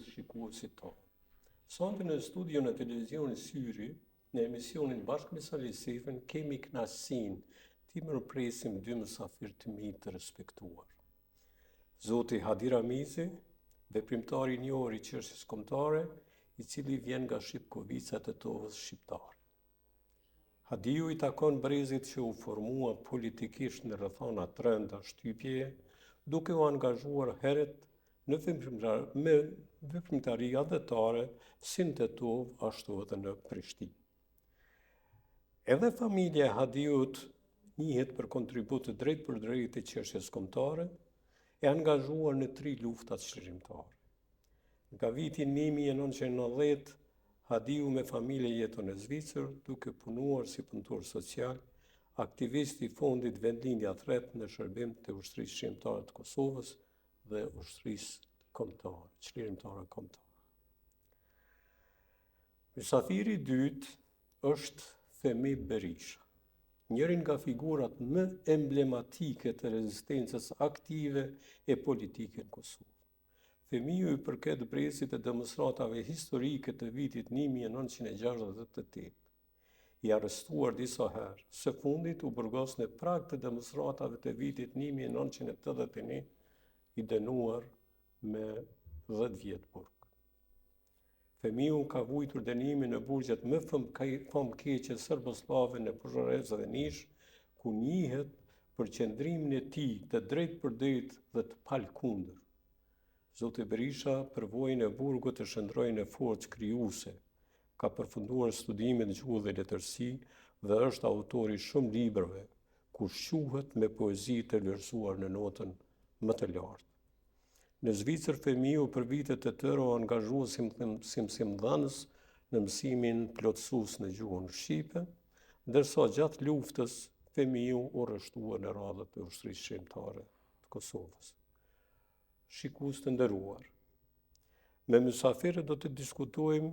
shikuesit tonë. Sonte në studion e televizionit Syri, në emisionin bashkë me Salih Sefin, kemi kënaqësinë ti mirëpresim dy mysafir të mi të respektuar. Zoti Hadi Ramizi, veprimtari i njohur i çështjes kombëtare, i cili vjen nga Shqipkovica të Tovës shqiptare. Hadiu i takon brezit që u formua politikisht në rrethana të rënda shtypjeje, duke u angazhuar herët në veprimtari adhetare si në Tetov, ashtu edhe në Prishtinë. Edhe familja e Hadiut njihet për kontribut të drejt për drejt të çështjes kombëtare, e angazhuar në 3 luftat çlirimtare. Nga viti 1990, Hadiu me familje jeton në Zvicër, duke punuar si punëtor social, aktivist i fondit Vendlindja Thret në shërbim të ushtrisë shërimtare të Kosovës dhe ushtrisë kombëtare, çlirimtare kombëtare. Mysafiri i dytë është Femi Berisha, njërin nga figurat më emblematike të rezistencës aktive e politike në Kosovë. Femiu i përket brezit e demonstratave historike të vitit 1968. I arrestuar disa herë, së fundit u burgos në prag të demonstratave të vitit 1981, i dënuar me 10 vjet burg. Femiu ka vujtur dënimin në burgjet më famkeqe serboslave në Požarevë dhe Niš, ku njihet për qëndrimin e tij të drejt për drejt dhe të palkundër. Zoti Berisha përvojën e burgut të shndroi në forcë krijuese, ka përfunduar studimet në gjuhë dhe letërsi dhe është autori shumë librave, ku shquhet me poezi të vlerësuar në notën më të lartë. Në Zvicër, Femiu për vitet të tëra u angazhua si mësimdhënës në mësimin plotësues në gjuhën shqipe, ndërsa gjatë luftës Femiu u rreshtua në radhët e ushtrisë shërimtare të Kosovës. Shikues të nderuar, me mysafirët do të diskutojmë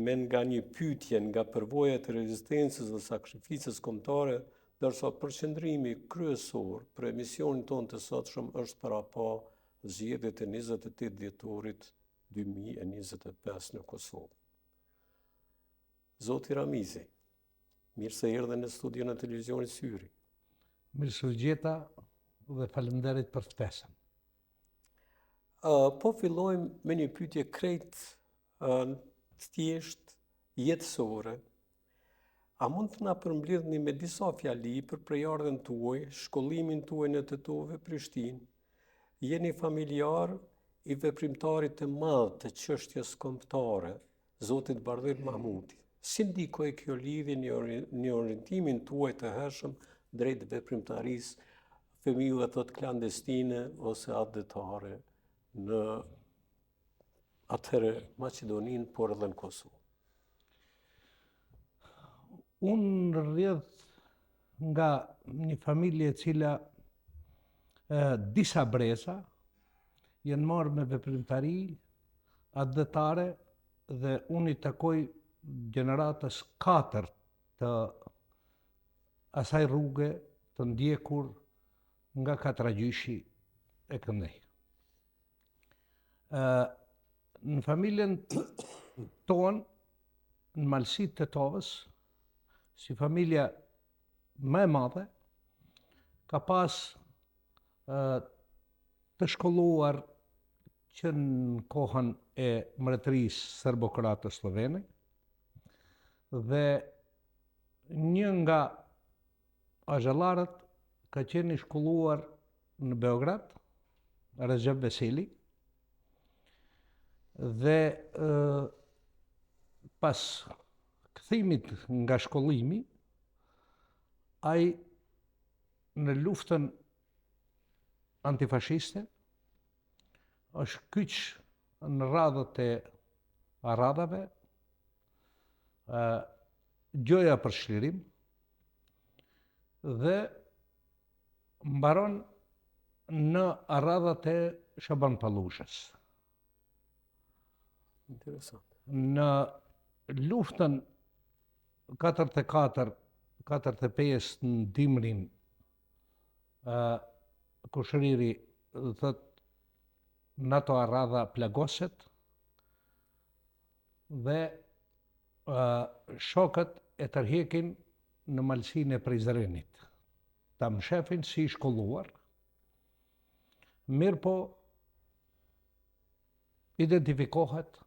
me nga një pyetje nga përvojat e rezistencës dhe sakrificës kombëtare, ndërsa përqendrimi kryesor për emisionin tonë të sotshëm është parapa zgjedhjet e 28 dhjetorit 2025 në Kosovë. Zoti Ramizi, mirë se erdhe në studion e televizionit Syri. Mirë se u gjeta dhe faleminderit për ftesën. Po fillojmë me një pyetje krejt thjesht jetësore. A mund të na përmbledhni me disa fjali për prejardhën tuaj, shkollimin tuaj në Tetove, Prishtinë? Jeni familjar i veprimtarit të madh të çështjes kombëtare, zotit Bardhyl Mahmuti. Si ndikoi kjo lidhje në orientimin tuaj të hershëm drejt veprimtarisë, Femiu e thot klandestine ose adhetare në atëherë Maqedoninë, por edhe në Kosovë? Unë rrjedh nga një familje e cila disa breza janë marrë me veprimtari adhetare dhe unë i takoj gjeneratës 4 të asaj rruge të ndjekur nga Katragjyshi e Këndej. Në familjen tonë, në malësit të Tetovës, si familja më e madhe, ka pas të shkolluar që në kohën e mbretërisë serbo-kroate slovene, dhe një nga azhellarët ka qenë i shkolluar në Beograd, Recep Veseli, dhe pas kthimit nga shkollimi, ai në luftën antifashiste është kyç në radhët e arradhave, gjoja për shlirim dhe mbaron në arradhat e Shaban Pallushës. Interesant. Në luftën 44-45 në dimrin, Kushëriri thot në ato arradha plagoset dhe shokët e tërhekin në malsinë e Prizrenit. Ta më shefin si i shkolluar, mirë po identifikohet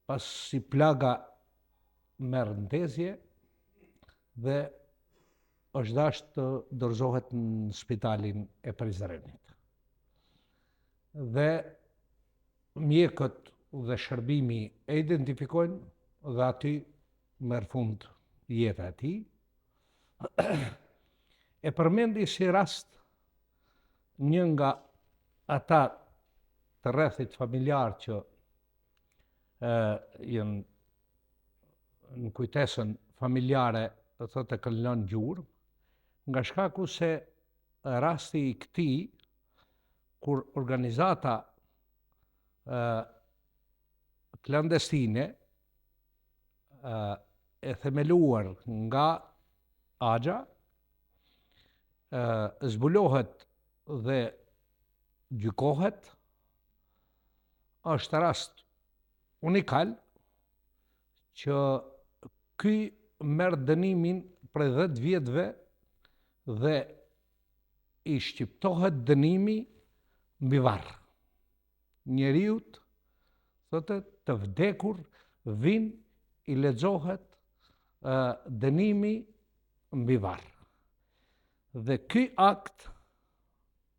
pas si plaga merr ndezje dhe është dashur të dorëzohet në spitalin e Prizrenit. Dhe mjekët dhe shërbimi e identifikojnë dhe aty merr fund jeta e tij. E përmendi si rast një nga ata të rrethit familjar që janë në kujtesën familjare, do thotë kanë lënë gjurmë, nga shkaku se rasti i këtij kur organizata klandestine e themeluar nga Axha zbulohet dhe gjykohet, është rast unikal që ky merr dënimin për 10 vjetëve dhe i shqiptohet dënimi mbi varr. Njeriut thotë të vdekur vin i lexohet dënimi mbi varr. Dhe ky akt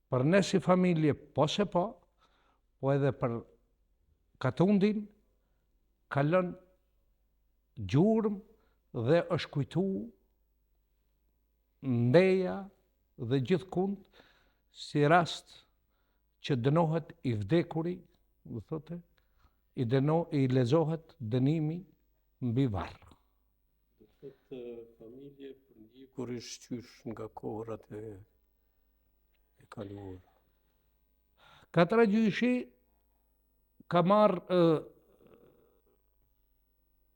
për ne si familje po edhe për Katundin ka lënë gjurmë dhe është kujtu ndeja dhe gjithkund si rast që dënohet i vdekuri, do thotë, i lexohet dënimi mbi varr. Këtë familje për ndjekur i shqysh nga kohërat e kaluara. Katragjyshi ka marrë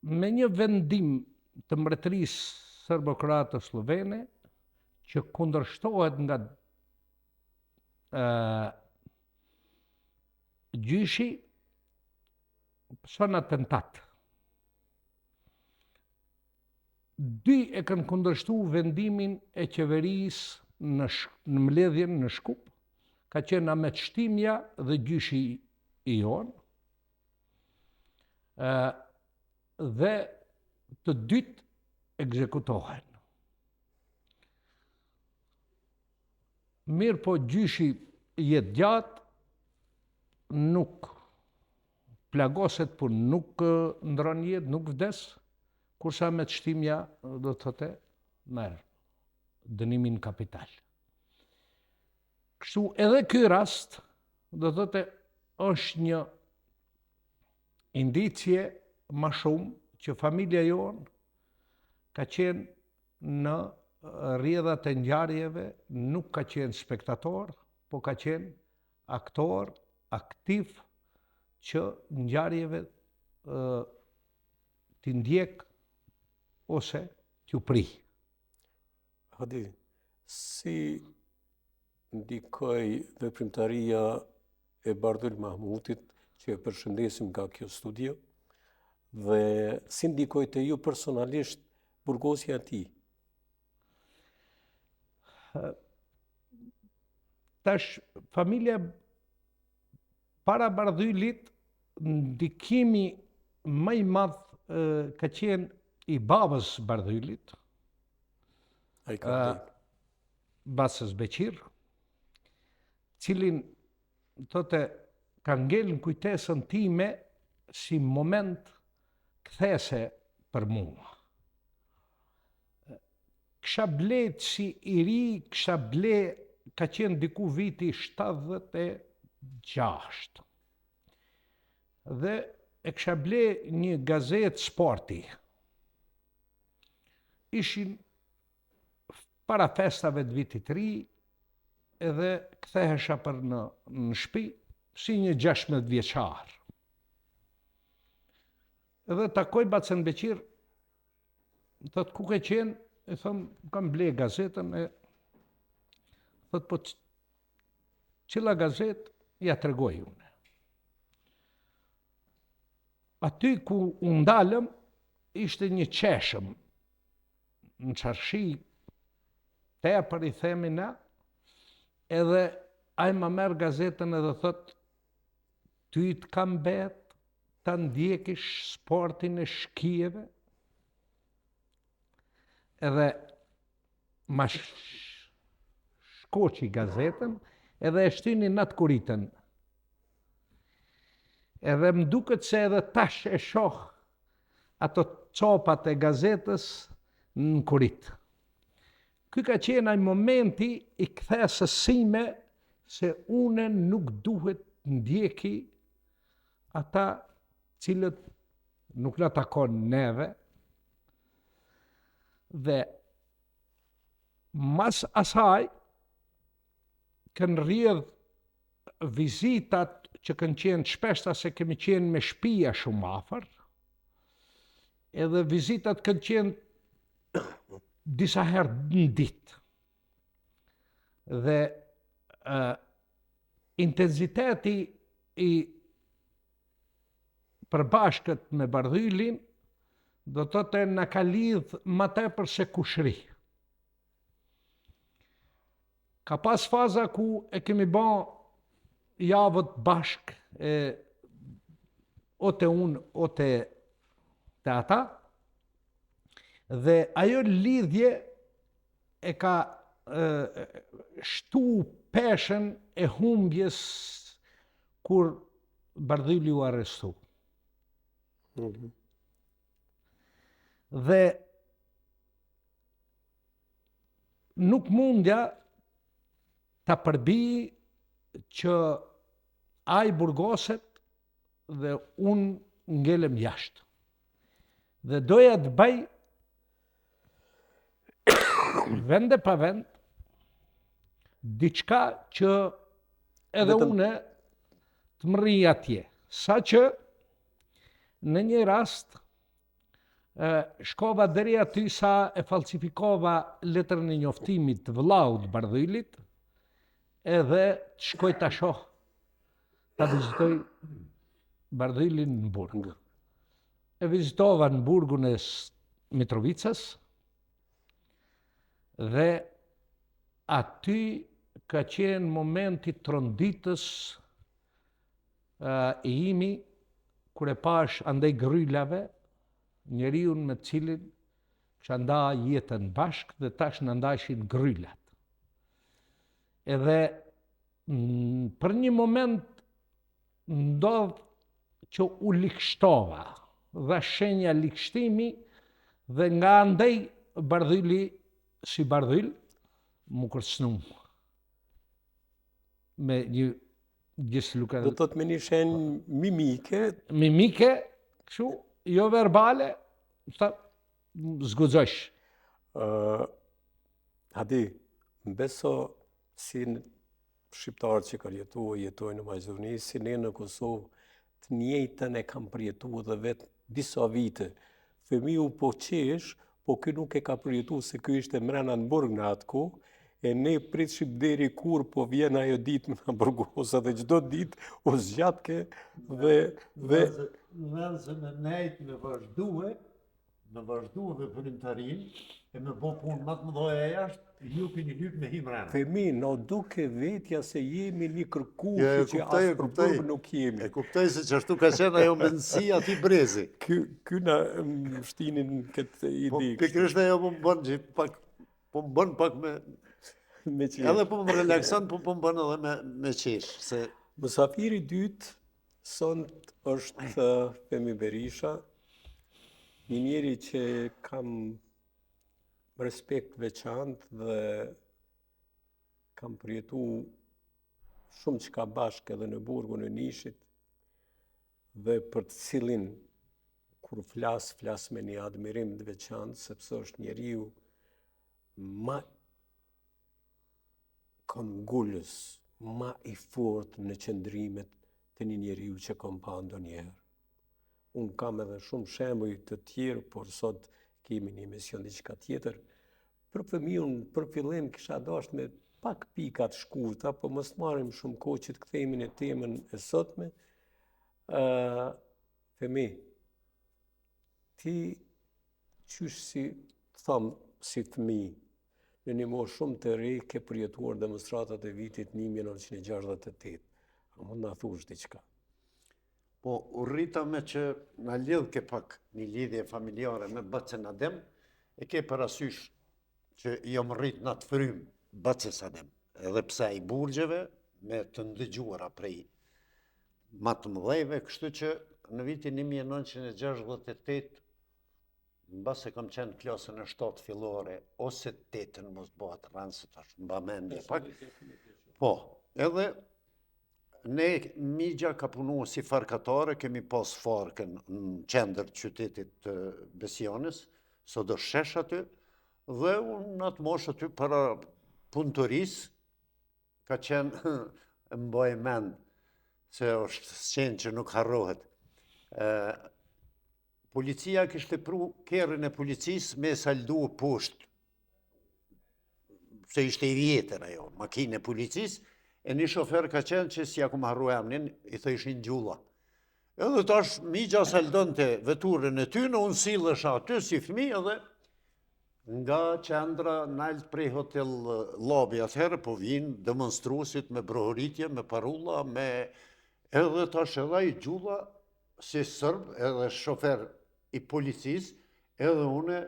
me një vendim të mbretërisë serbo-kroate slovene që kundërshtohet nga gjyshi son atentat. Dy e kanë kundërshtu vendimin e qeverisë në mbledhjen në Shkup, ka qenë Ahmet Shtimja dhe gjyshi i jonë, dhe të dytë ekzekutohen. Mirë po gjyshi jetë gjatë, nuk plagoset, por nuk ndron jetë, nuk vdes, kurse Ahmet Shtimja do të thotë merr dënimin kapital. Kështu edhe ky rast do të thotë është një indicie më shumë që familja jonë ka qenë në rrjedhat e ngjarjeve, nuk ka qenë spektator, po ka qenë aktor aktiv që ngjarjeve t'i ndjek ose t'ju prih. Hadi, si ndikoi veprimtaria e Bardhyl Mahmutit, që e përshëndesim nga kjo studio, dhe si ndikoi te ju personalisht burgosja e tij? Tash familja para Bardhylit, ndikimi më i madh ka qenë i babës Bardhylit, Basës Beqir, cilin thotë ka ngel në kujtesën time si moment kthese për mua. Kisha blet si i ri, ka qenë diku viti 76. Dhe e kisha ble një gazetë sporti. Ishin para festave të vitit të ri, edhe kthehesha për në shtëpi si një 16 vjeçar. Edhe takoj Bacën Beqir, thot ku ke qenë? E thom, kam ble gazetën, thot po cila gazetë? Ja tregoj unë. aty ku u ndalëm, ishte një qeshëm, në qarshi, tepër i themi na, edhe ai ma merr gazetën edhe thot, ty të kam bet, ta ndjekish sportin e shkijeve, edhe ma shkoqi gazetën, edhe e shtyni në atë kuritën. Edhe më duket se edhe tash e shoh ato copat e gazetës në kuritë. Ky ka qenë ai momenti i kthesës sime se une nuk duhet ndjeki ata cilët nuk na takon neve, dhe mas asaj kanë rrjedh vizitat që kanë qenë shpeshta se kemi qenë me shtëpia shumë afër, edhe vizitat kanë qenë disa herë në ditë. Dhe intensiteti i përbashkët me Bardhylin do të thotë na ka lidh më tepër se kushëri. Ka pas faza ku e kemi bë javët bashk, o te unë, o te ata, dhe ajo lidhje e ka shtu peshën e humbjes kur Bardhyli u arrestu. Dhe nuk mundja ta përbij që ai burgoset dhe unë ngelem jashtë. Dhe doja të bëj vende pa vend diçka që edhe une të më rri atje. Sa që në një rast shkova deri aty sa e falsifikova letrën e njoftimit të vllaut Bardhylit, edhe të shkoj ta shoh, ta vizitoj Bardhylin në burg. E vizitova në burgun e Mitrovicës, dhe aty ka qenë momenti tronditës i imi, kur e pash andej grylave, njeriu me cilin kisha nda jetën bashk dhe tash na ndajshin grylat. Edhe për një moment ndodh që u likshtova, dha shenja likshtimi, dhe nga andej Bardhyli si Bardhyl mu kërcënu me një gjestë do të thotë me një shenjë mimike. Mimike, kështu, jo verbale, zguxosh. Hadi, beso si shqiptarët që kanë jetuar në Maqedoni, si ne në Kosovë, të njëjtën e kam përjetuar dhe vetë disa vite. Fëmiu po qesh, po ky nuk e ka përjetuar se ky ishte mrena në burg në atë kohë, e ne pritshim deri kur po vjen ajo ditë në burgosa, dhe çdo ditë u zgjatke dhe në vend se me nejt me vazhdue me punimtarin, e me bo punë më të mëdha jashtë, ju keni lyp me himrena. Femi, na duke vetja se jemi një kërkueshë që as për burg nuk jemi. E kuptoj se çashtu ka qenë ajo mendësia aty brezi. Ky na shtinin këtë ide. Pikërisht ajo po më bën pak me qesh. Edhe po më relakson, po më bën edhe me qesh. Se Mysafiri dytë sot është Femi Berisha, një njeri që kam respekt veçantë dhe kam përjetu shumë çka bashkë edhe në burgun e Nishit, dhe për të cilin kur flas me një admirim të veçantë, sepse është njeriu ma këngullës, ma i fortë në qëndrimet të një njeriu që kam pa ndonjëherë. Unë kam edhe shumë shembuj të tjerë, por sot kemi një emision diçka tjetër. Për fëmijën, për fillim kisha dashur me pak pika të shkurta, po mos marrim shumë kohë që të kthehemi në temën e sotme. Femi, ti qysh si, thamë, si fëmijë, në një moshë shumë të re ke përjetuar demonstratat e vitit 1968. A mund na thush diçka? Po, u rrita me që na lidh ke pak një lidhje familjare me Bacën Adem, e ke parasysh që jom rrit në të frym Bacës Adem, edhe pse i burgjeve me të ndëgjuara prej ma të mëdhejve, kështu që në vitin 1968, në base kam qenë klasën e 7 fillore, ose 8-ën mos bëhat rënë, se tash mba mendje pak. Po, edhe ne Migja ka punu si farkatare, kemi pas farkën në qendër qytetit të Besianës, sot do shesh aty, dhe unë në atë moshë aty para punëtoris, ka qenë, mbaj mend, se është sqenë që nuk harrohet. Policia kishte pru kerrin e policisë me saldu poshtë, se ishte i vjetër ajo, makinë e policisë, e një shofer ka qenë që si akum harru emnin, i thëshin Gjula. Edhe tash Migja saldonte veturën e tyne, unë sillesha aty si fëmijë edhe nga qendra nalt prej hotel Labi atëherë, po vinë demonstruesit me brohoritje, me parulla, me edhe tash edhe i Gjula, si sërb, edhe shofer i policisë, edhe une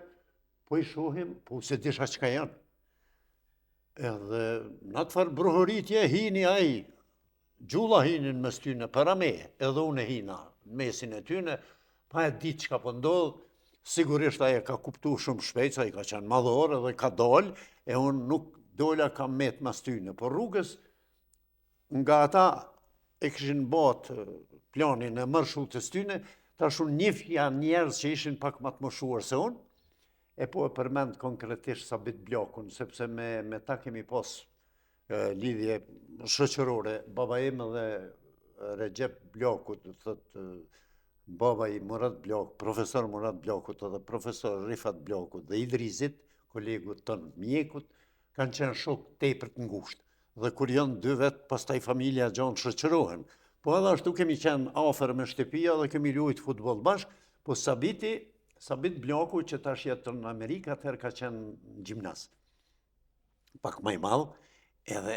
po i shohim, po se disha qka janë. Edhe në atë farë brohoritje hini aji, Gjula hinin mes tyne para meje, edhe une hina mesin e tyne, pa e ditë qka po ndodhë, sigurisht aje ka kuptu shumë shpejt, sa i ka qenë madhore dhe ka dollë, e unë nuk dolla ka met mas tyne, por rrugës nga ata e këshin batë planin e mërshutës tyne, tash unë njifja njerës që ishin pak më të moshuar se unë, e po e përmend konkretisht Sabit Blokun, sepse me ta kemi pas lidhje shoqërore. Baba im dhe Recep Blokut, thëtë baba i Murat Blok, profesor Murat Blokut edhe profesor Rifat Blokut dhe Idrizit, kolegut tënë mjekut, kanë qenë shok tepër të ngushtë. Dhe kur janë dy vetë, pastaj familja gjanë shoqërohen. Po edhe ashtu kemi qenë afer me shtëpia dhe kemi luajt futboll bashkë, po Sabit Bloku që tash jeton në Amerikë, atëherë ka qenë në gjimnas. Pak më i madh, edhe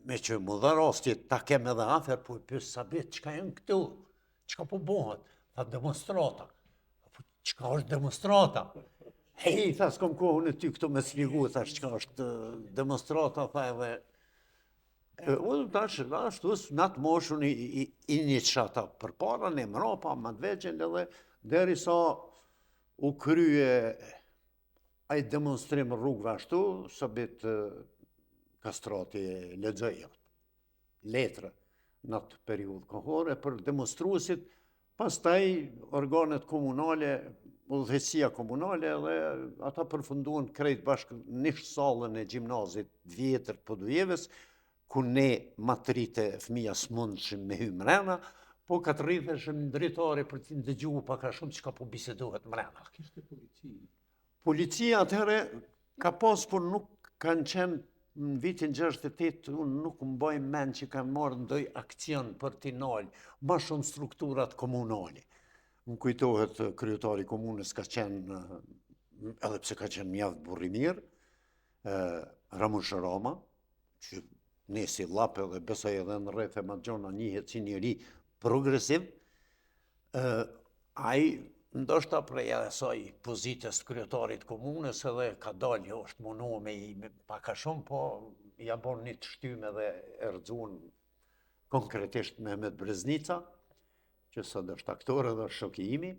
me që më dha rasti ta kem edhe afer, po i pyes Sabit, çka janë këtu? Çka po bëhet? Tha demonstrata. Çka është demonstrata? Hej, tha s'kom kohën e ty këtu me sligu, thash çka është demonstrata, tha edhe. Unë tash, ashtu, në atë moshën i një qata për para, në mrapa, më të veqen, edhe deri sa u krye ai demonstrim rrugëve ashtu, Sabit Kastrati lexoi letra në atë periudhë kohore për demonstruesit, pastaj organet komunale, udhëheqësia komunale, dhe ata përfunduan krejt bashkë në sallën e gjimnazit vjetër të Podujevës, ku ne matrite fëmija s'mundshim me hy mrena, po ka të rritheshëm dritare për t'i ndëgju pak a shumë që ka po bisedohet mrena. Kishte polici? Policia atëherë ka pas, por nuk kanë qenë në vitin 68, unë nuk mbaj mend që kanë marrë ndoj akcion për t'i nalë, ma shumë strukturat komunali. Më kujtohet kryetari komunës ka qenë, edhe pse ka qenë mjaft burri mirë, Ramush Rama, që nesi lape dhe besoj edhe në rreth e Magjona njihet si njëri progresiv, ai ndoshta prej asaj pozitës kryetarit komunës edhe ka dalë, jo është munu me i paka shumë, po ja bon një të shtyme dhe erëzun konkretisht Mehmet Breznica, që sot është aktor edhe shoku imi,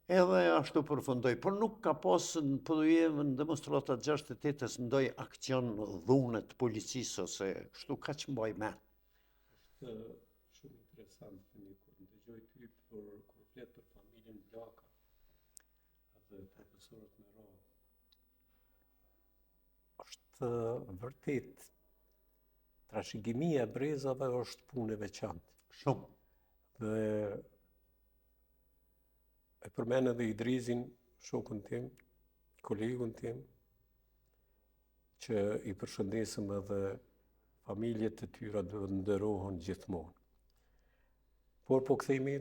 edhe ashtu përfundoj, por nuk ka pas në Podujevë në demonstratat 68-ës ndoj akcion dhunet policisë, ose kështu ka që mbaj me. Shumë interesant, kur ndëgjoj ty kur flet për familjen Blaka dhe profesorët me radhë. Është vërtet, trashëgimia e brezave është punë e veçantë. Shumë. Dhe e përmen edhe Idrizin, shokun tim, kolegun tim, që i përshëndesëm edhe familjet e tyra dhe ndërohen gjithmonë. Por po kthehemi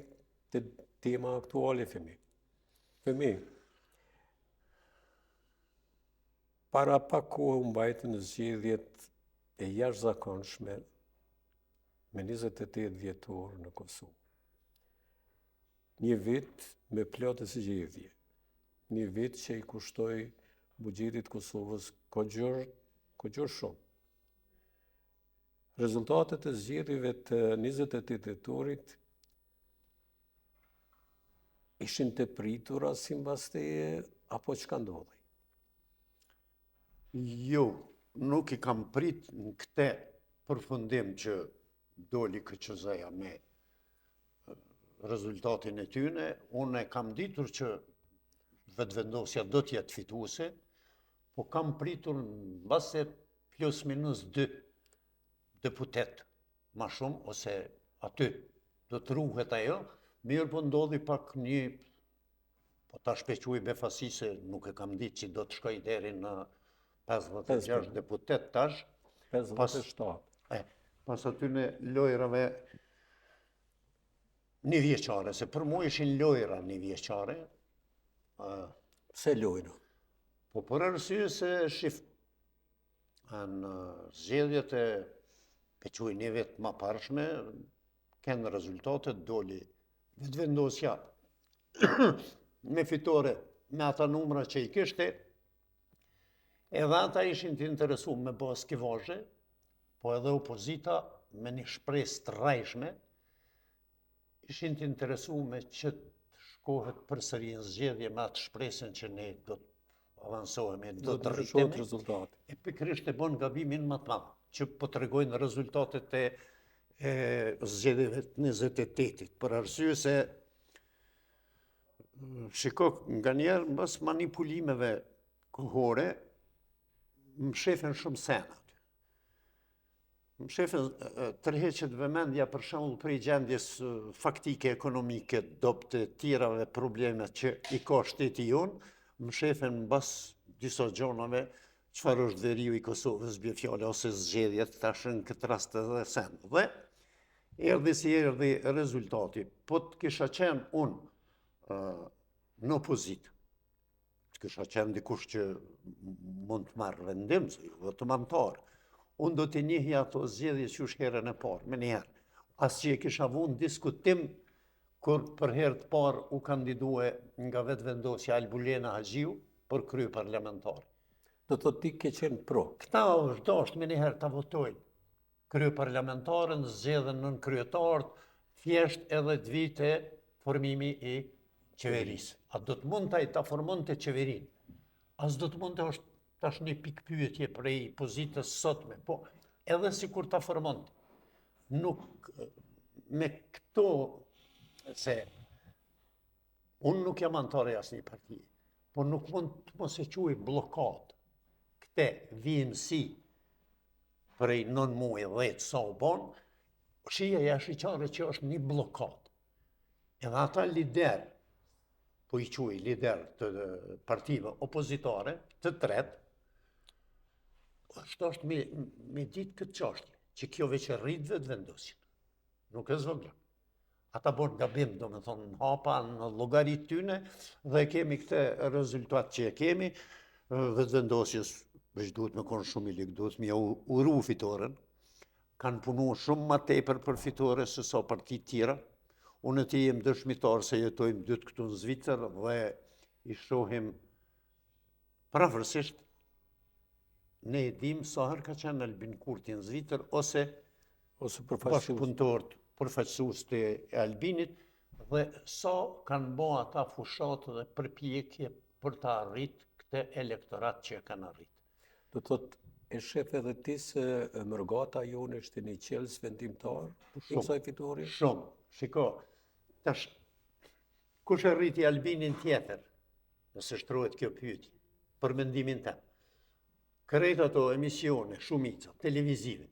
te tema aktuale, themi. Femi, para pak kohë u mbajtën zgjedhjet e jashtëzakonshme me 28 dhjetor në Kosovë. Një vit me plotë zgjedhje, një vit që i kushtoi buxhetit Kosovës kogjor shumë. Rezultatet e zgjedhjeve të 28 dhjetorit ishin të pritura sipas teje apo çka ndodhi? Jo, nuk i kam prit në këte përfundim që doli KQZ-ja me rezultatin e tyne, unë e kam ditur që vetëvendosja do t'jetë fituese, po kam pritur në base plus minus 2 deputet ma shumë, ose aty do të ruhet ajo, mirë po ndodhi pak një, po ta shpequj befasi se nuk e kam ditë që do të shkoj deri në 56 deputet tash. 57. Pas atyne lojrave një vjeqare, se për mu ishin lojra një vjeqare. Pse lojra? Po për arsye se në zgjedhjet e pequj një vetë ma parshme, kënë rezultatet doli vetëvendosja me fitore me ata numra që i kishte, edhe ata ishin të interesu me bë skivazhe, po edhe opozita me një shpresë të rrajshme, ishin të interesu me që të shkohet përsëri në zgjedhje me atë shpresën që ne do të avansohemi, do të rritemi, e pikërisht e bon gabimin më të madh, që po të regojnë rezultatet e zgjedhjeve të 28-it, për arsye se shiko, nga njerë mbas manipulimeve kohore, më shefen shumë senat. Më shefen tërheqet vëmendja për shembull prej gjendjes faktike ekonomike, dopte tjerave problemet që i ka shteti jonë, më shefen mbas disa gjonave çfarë është veriu i Kosovës, bie fjala ose zgjedhjet, tash në këtë rast edhe sen. Dhe erdhi si erdhi rezultati. Po të kisha qenë unë në opozitë, të kisha qenë dikush që mund të marrë vendim, vetëm antar, unë do të njihja ato zgjedhje që është herën e parë, me njëherë. As që e kisha vënë diskutim kur për herë të parë u kandidue nga vetëvendosja Albulena Haxhiu për krye parlamentar. Do të ti ke qenë pro. Këta është dashtë me njëherë të votojnë. Krye parlamentarën, zgjedhen nën kryetarët, thjesht edhe të vite formimi i qeverisë. A do të mund ta formon të qeverinë? As do të mund të është tash një pikë pyetje prej pozitës sotme, po edhe si kur ta formon. Nuk, me këto, se unë nuk jam antar e asnjë partije, po nuk mund të mos e quaj bllokat. Këte vinë si prej 9 muaj 10 sa u bon, shija jashtëliqare që është një bllokat. Edhe ata lider, po i quaj lider të partive opozitare, të tretë, është me ditë këtë çështje, që kjo veç e rrit vetëvendosjen. Nuk e zvogla. Ata bon gabim, do me thonë, në hapa, në llogarit tyne, dhe kemi këtë rezultat që e kemi, vetëvendosjes, veç duhet me konë shumë i ligë, duhet me uru fitoren, kanë punu shumë ma tepër për fitore se sa partit tjera. Unë e ti jem dëshmitar se jetojmë dytë këtu në Zvicër dhe i shohim prafërsisht ne e dim sa herë ka qenë Albin Kurti në Zvicër ose bashkëpunëtorët përfaqësues të Albinit dhe sa kanë bë ata fushatë dhe përpjekje për të arritë këtë elektorat që e kanë arritë. Do të thotë e shef edhe ti se mërgata jonë është një qelës vendimtar i kësaj fitore? Shumë. Shiko, tash, kush e rriti Albinin tjetër, nëse shtrohet kjo pyetje, për mendimin tem. Krejt ato emisione, shumica, televizive,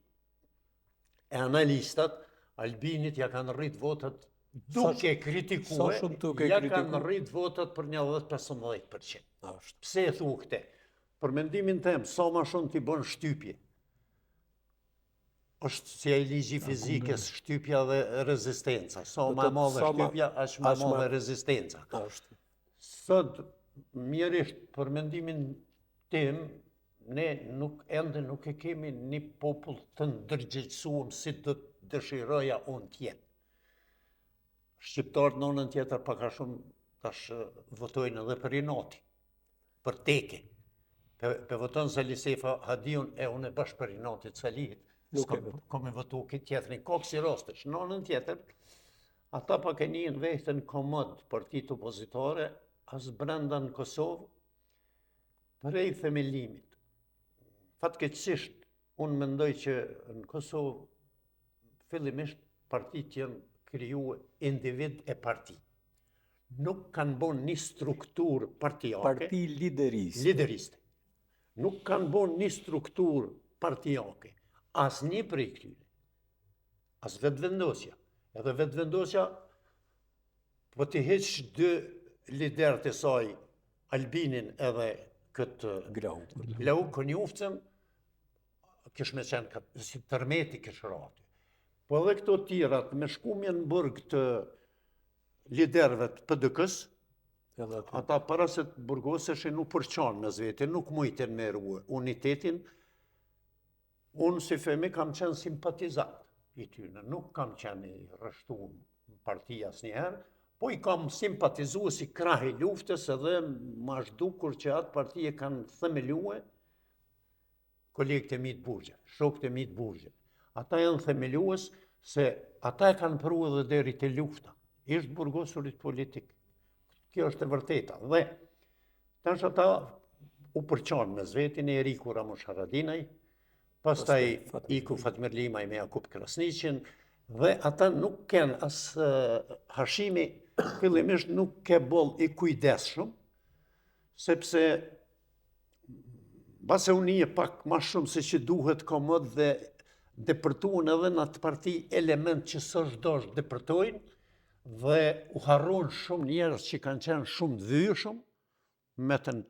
e analistat, Albinit ja kanë rrit votat duke kritikue, ja kanë rrit votat për një 10-15%. Pse e thu këte? Për mendimin tem, sa ma shumë t'i bën shtypje. është si e ligji fizikës, shtypja dhe rezistenca. Sa ma madhe shtypja, ashtë ma madhe rezistenca. Sot, mjerisht, për mendimin tim, ne ende nuk e kemi një popull të ndërgjegjësuar si do të dëshiroja unë tjetë. Shqiptarët në anën tjetër paka shumë tash votojnë edhe për inati, për teke. Pe voton Salisefa Hadiun e unë e bashkë për inatit Salihit. Kom e votu këtë tjetërin, ka kësi rastesh. Në anën tjetër, ata pak e njën vehtën komod partit opozitare, as brenda në Kosovë, prej themelimit. Fatkeqësisht, unë mendoj që në Kosovë, fillimisht, partit janë kriju individ e parti. Nuk kanë bon një struktur partijake. Parti lideriste. Lideriste. Nuk kanë bon një struktur partijake. As një prej këtyre. As vetëvendosja. Edhe vetëvendosja, po t'i heq dy liderët e saj, Albinin edhe këtë Glau, Konjuftën, kish me qenë si tërmeti kish rati. Po edhe këto tirat, me shkumje në burg të liderëve të PDK-s, ata para se të burgoseshin nuk përqanë me zvete, nuk mujten me ruë unitetin, unë si femi kam qenë simpatizat i tyne, nuk kam qenë i rështu në partija asnjëherë, po i kam simpatizu si krah i luftës edhe ma shdukur që atë partije kanë themelue kolegët e Mit Burgje, shokët e Mit Burgje. Ata janë themelues se ata e kanë pru edhe deri të lufta. Ishtë burgosurit politik. Kjo është e vërteta. Dhe tash ata u përqanë me zvetin e Eriku Ramush Haradinaj, pastaj iku Fatmir Limaj me Jakub Krasniqin, dhe ata nuk kenë as Hashimi, fillimisht nuk ke boll i kujdesshëm, sepse base unie pak ma shumë se që duhet komod dhe depërtuan edhe në atë parti element që së shdosh depërtojnë dhe u harron shumë njerëz që kanë qenë shumë dhyshëm, metën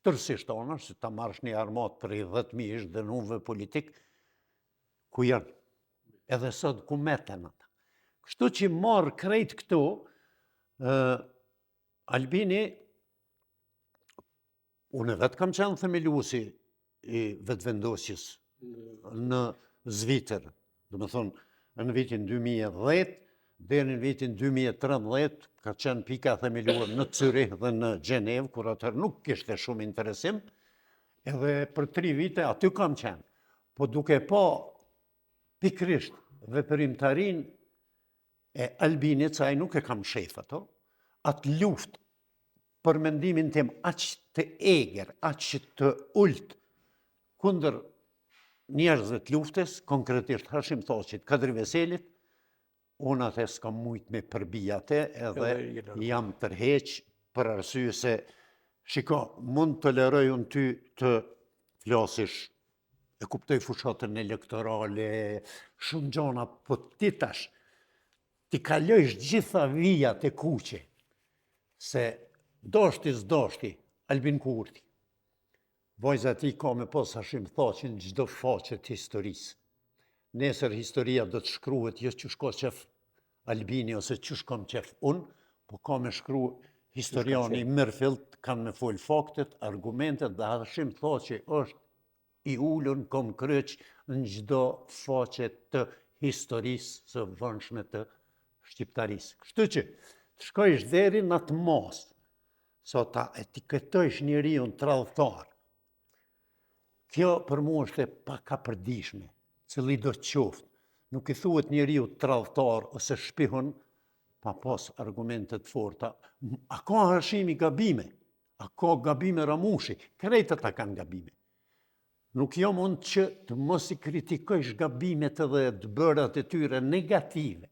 tërësisht ona, se ta marrësh një armat për i 10.000 ishtë dënuve politik, ku janë, edhe sot ku meten ata. Kështu që marrë krejt këto, Albini, unë vetë kam qenë themeluesi i vetëvendosjes në Zvitër, dhe me thonë, në vitin 2010, dhe në vitin 2013, ka qenë pika themeluar në Zürich dhe në Gjenevë, kur atër nuk kishte shumë interesim, edhe për 3 vite aty kam qenë. Po duke pa pikrisht veprimtarin e Albinit, sa ai nuk e kam shef ato, atë luft për mendimin tim aq të eger, aq të ult, kundër njerëzve të luftës, konkretisht Hashim Thoqit, Kadri Veselit, unë atë s'kam mujt me përbi atë edhe jam tërheq për arsye se, shiko, mund të toleroj unë ty të flasish, e kuptoj fushatën elektorale, shumë gjona, po ti tash, ti kalojsh gjitha vijat e kuqe, se doshti s'doshti, Albin Kurti. Vojza ti ka me pos Hashim Thoqin gjdo faqet historisë. Nesër historia do të shkruhet jo që shko qef Albini ose që shkom qef unë, po ka me shkru historiani Mirfield, kanë me fol faktet, argumentet, dhe Hashim Thoqi është i ullun konkreq në gjdo faqet të historisë së vëndshme të shqiptarisë. Kështu që të shkojsh deri në atë mos, so ta etiketojsh njeriun tradhtar. Kjo për mu është e paka përdishme, cili do të qoftë. Nuk i thuhet njeriu tradhtar ose shpihun pa pas argumentet forta. A ka Hashimi gabime? A ka gabime Ramushi? Krejt ata kanë gabime. Nuk jo mund që të mos i kritikojsh gabimet edhe të bërat e tyre negative,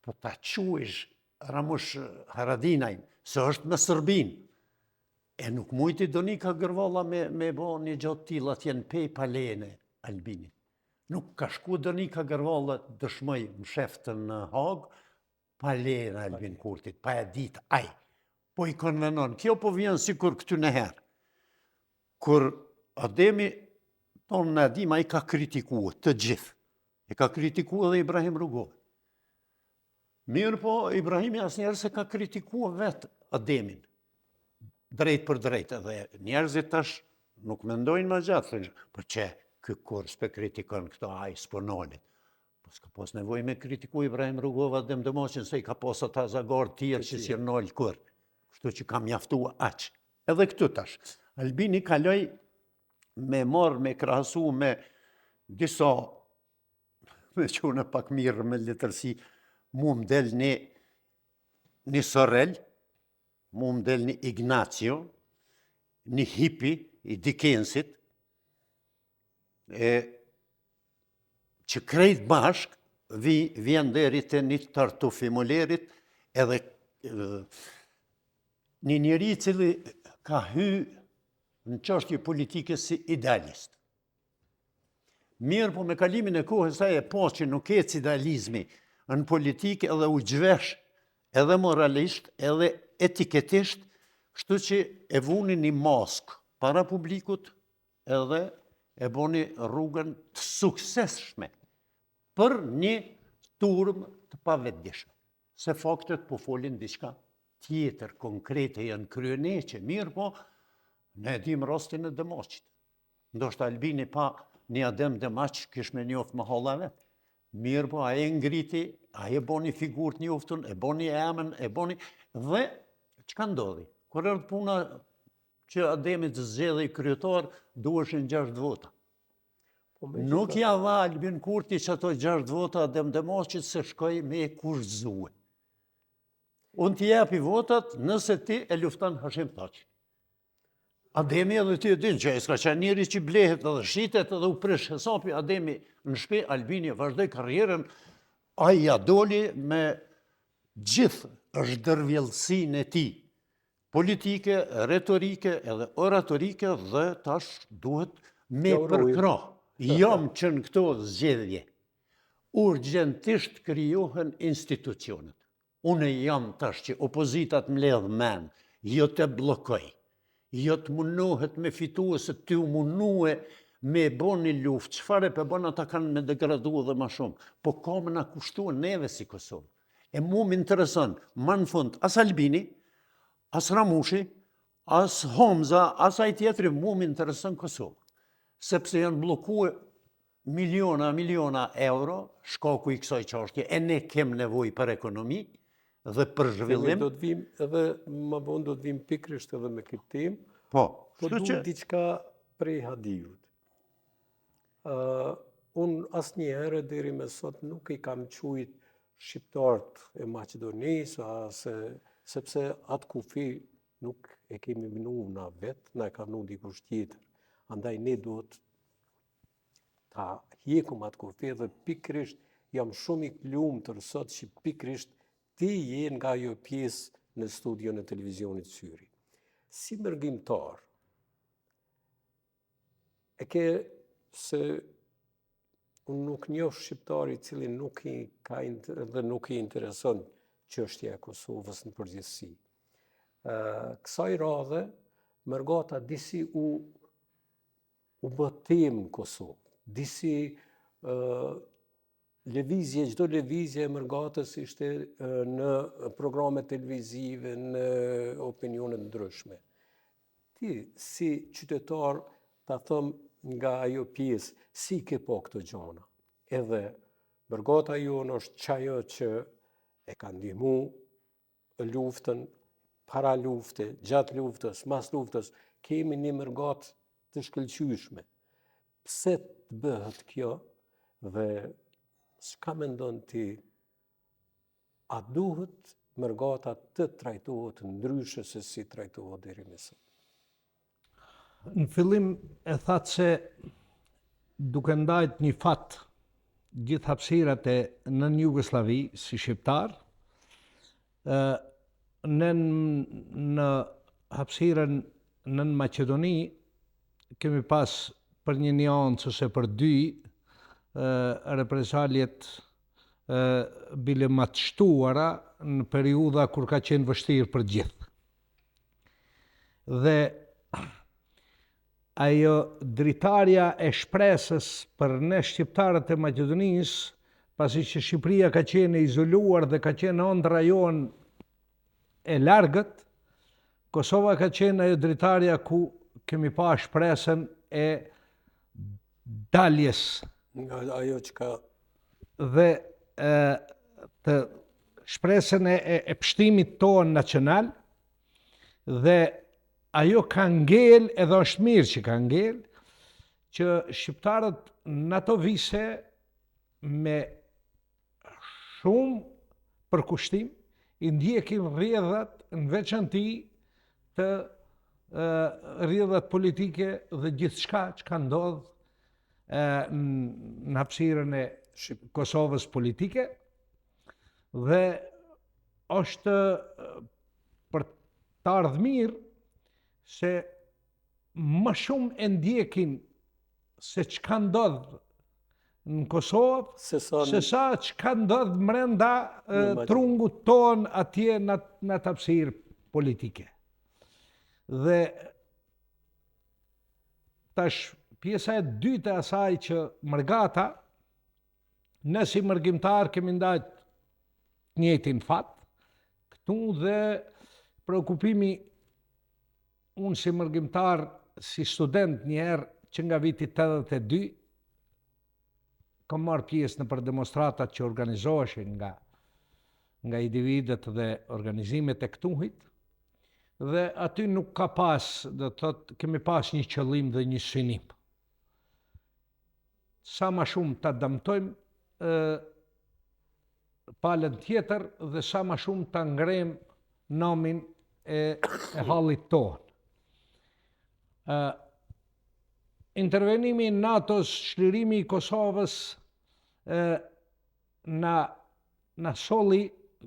po ta quesh Ramush Haradinajn, se është me Sërbin. E nuk mujti Donika Gërvalla me bo një gjatë tila t'jen pej palene Albinit. Nuk ka shku Donika Gërvalla dëshmoj më sheftën në Hagë, palene Albin Kurtit, pa e dit aj. Po i konvenon, kjo po vjen si kur këty nëherë. Kur Ademi, tonë në Adima i ka kritikua të gjithë. E ka kritikua dhe Ibrahim Rugova. Mirë po, Ibrahimi asnjëherë se ka kritikua vetë Ademin. drejt për drejt, edhe njerëzit tash nuk mendojnë më gjatë, thënë, për që ky kurs për kritikon këto aj s'ponolit. Po s'ka pos nevoj me kritiku Ibrahim Rugova Demdemoqin, se i ka pos ata zagar tjerë që si nol kur. Kështu që ka mjaftua aq. Edhe këtu tash. Albini kaloj me marrë, me krahasu me disa, me qune pak mirë me letërsi, mu më del një Sorel, mu më del një Ignacio, një hipi i Dickensit, që krejt bashk vjen deri të një Tartufi Molerit, edhe një njeri cili ka hy në çështje politike si idealist. Mirë, po me kalimin e kohës ai e pas që nuk ec idealizmi në politikë, edhe u gjvesh edhe moralisht, edhe etiketisht, kështu që e vuni një mask para publikut edhe e boni rrugën të suksesshme për një turm të pavetdijshme. Se faktet po folin diçka tjetër, konkrete, janë kryeneqe, mirë po, ne dim rastin e Demoqit. Ndoshta Albini pa një Adem Demoq kish me njoft më halla vetë. Mirë po, aje ngriti, aje boni figurt njoftun, e boni emën, e boni... Dhe, çka ndodhi? Kur erdhi puna që Ademi të zgjedhej kryetar, duheshin 6 vota. Nuk ja dha Albin Kurti që ato 6 vota Adem Demoqit se shkoj me e kurthzue. Unë t'i japi votat nëse ti e lufton Hashim Thaçin. Ademi edhe ti e din që e s'ka qenë njëri që blehet edhe shitet edhe u prish hesapi Ademi në shtëpi, Albini vazhdoi karrierën, ai ja doli me gjithë zhdërvjellësinë e tij politike, retorike edhe oratorike dhe tash duhet me përkrah. Jam që në këto zgjedhje urgjentisht krijohen institucionet. Unë jam tash që opozitat mbledh men, jo të bllokoj, jo të munohet me fitue se ty u munue me bon një luft, çfarë pe bon ata kanë me degradu dhe ma shumë, po ka me na kushtuar neve si Kosovë. E mu më intereson, ma në fund, as Albini, as Ramushi, as Homza, as ai tjetri, mu më intereson Kosovë. Sepse janë blokue miliona euro, shkaku i kësaj çështje, e ne kem nevojë për ekonomi dhe për zhvillim. Do të vim edhe më vonë do të vim pikërisht edhe me këtë temë. Po duhet diçka prej Hadijut. Unë asnjëherë deri me sot nuk i kam quajt shqiptarët e Maqedonisë, sepse atë kufi nuk e kemi minu na vetë, na e ka minu dikush tjetër. Andaj ne duhet ta hjekum atë kufi dhe pikërisht jam shumë i lumtur sot që pikërisht ti je nga ajo pjesë në studion e televizionit Syri. Si mërgjimtar, e ke se unë nuk njoh shqiptari i cili nuk i intereson çështja e Kosovës në përgjithësi. Kësaj radhe, Mërgata disi u bë temë Kosovë, disi lëvizje, çdo lëvizje e Mërgatës ishte në programe televizive, në opinione ndryshme. Ti, si qytetar, ta thëm nga ajo pjesë, si ke po këto gjona. Edhe Mërgata jonë është çajo që e ka ndihmu luftën, para lufte, gjatë luftës, mas luftës, kemi një Mërgatë të shkëlqyeshme. Pse të bëhet kjo dhe çka mendon ti, a duhet Mërgata të trajtohet ndryshe se si trajtohet deri më sot? Në fillim e thatë se duke ndajt një fat gjithë hapësirat e nën Jugosllavi si shqiptar, në hapësirën nën Maqedoni kemi pas për një njancë ose për 2 represaljet bile ma të shtuara në periudha kur ka qenë vështirë për gjithë. Dhe ajo dritarja e shpresës për ne shqiptarët e Maqedonisë, pasi që Shqipëria ka qenë izoluar dhe ka qenë ëndra jonë e largët, Kosova ka qenë ajo dritarja ku kemi pa shpresën e daljes Nga ajo që ka dhe të shpresën e pështimit tonë nacional, dhe ajo ka ngel, edhe është mirë që ka ngel, që shqiptarët në ato vise me shumë përkushtim i ndjekin rrjedhat në veçanti të rrjedhat politike dhe gjithçka që ka ndodhur në hapësirën e Kosovës politike, dhe është për të ardhur mirë se më shumë e ndjekin se çka ndodh në Kosovë se sa çka ndodh brenda trungut ton atje në atë hapësirë politike. Dhe tash pjesa e dytë e asaj që Mërgata, ne si mërgjimtar kemi ndajt të njëjtin fat, këtu dhe preokupimi, unë si mërgjimtar, si student njëherë që nga viti 82, kam marrë pjesë në për demonstratat që organizoheshin nga individët dhe organizimet e këtuhit, dhe aty nuk ka pas, dhe thot, kemi pas një qëllim dhe një synim. Sa ma shumë ta dëmtojmë palën tjetër dhe sa ma shumë ta ngrejmë namin e hallit tonë. Intervenimi i NATO-s, shlirimi i Kosovës na solli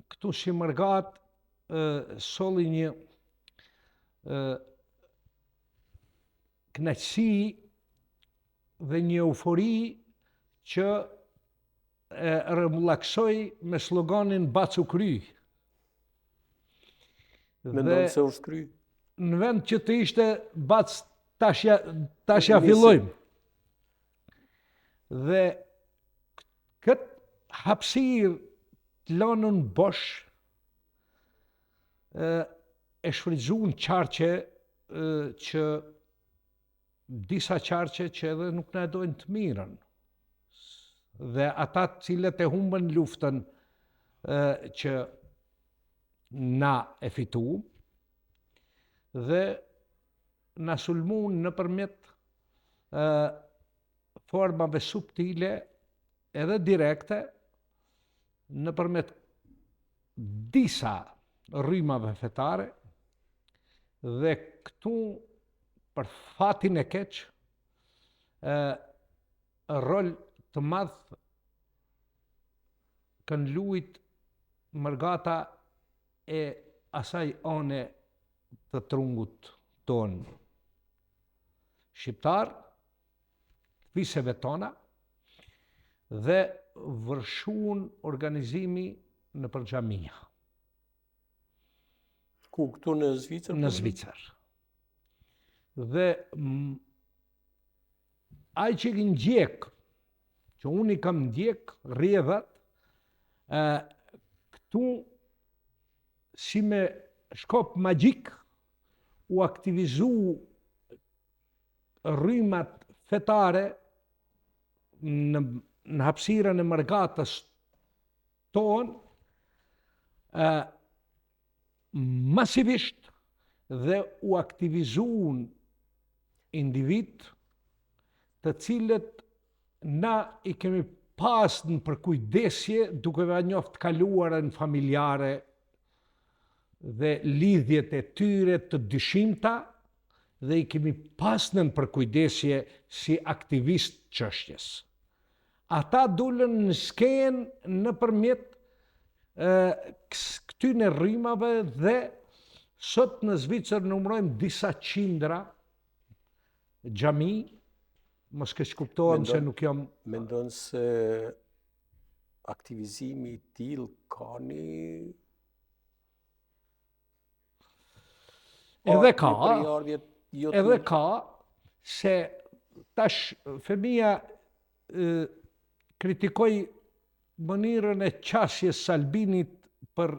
këtu si Mërgat, solli një kënaqësi dhe një eufori që rrëmullaksoi me sloganin Bacu kry. mendon se është kry. Në vend që të ishte bac tashja fillojmë. Dhe këtë hapësirë të lënën bosh e shfrytzuan qarqe që disa qarqe që edhe nuk na dojnë të mirën. Dhe ata të cilët e humbën luftën që na e fituam, dhe na sulmuan nëpërmjet formave subtile edhe direkte, nëpërmjet disa rrymave fetare, dhe këtu për fatin e keq rol të madh kanë luajt Mërgata e asaj ane të trungut tonë shqiptar, viseve tona, dhe vërshuan organizimi në për xhamia. Ku, këtu në Zvicër? Në Zvicër. Dhe ai që i ndjek, që unë i kam ndjek rrjedhat, këtu si me shkop magjik u aktivizu rrymat fetare në hapësirën e Mërgatës tonë, masivisht, dhe u aktivizuan individ të cilët na i kemi pas në përkujdesje duke njoft kaluarën familjare dhe lidhjet e tyre të dyshimta, dhe i kemi pas në përkujdesje si aktivist çështjes. Ata dulën në skenë nëpërmjet këtyne rrymave, dhe sot në Zvicër numërojmë disa qindra xhami, mos keq kuptohem se nuk jam. Mendon se aktivizimi i tillë ka një edhe ka, se tash fëmia kritikoi mënyrën e qasjes së Albinit për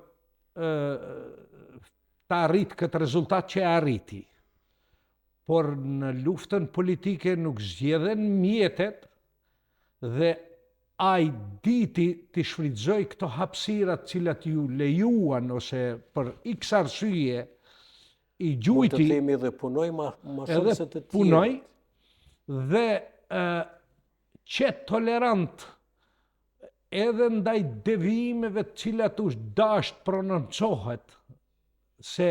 të arrit këtë rezultat që e arriti. Por në luftën politike nuk zgjedhen mjetet dhe ai diti të shfrytëzoj këto hapësirat cilat ju lejuan ose për x arsye i Mund të gjujti themi dhe punoj ma shumë edhe se të tjerë. punoj dhe qetë tolerant edhe ndaj devijimeve të cilat u dasht prononcohet se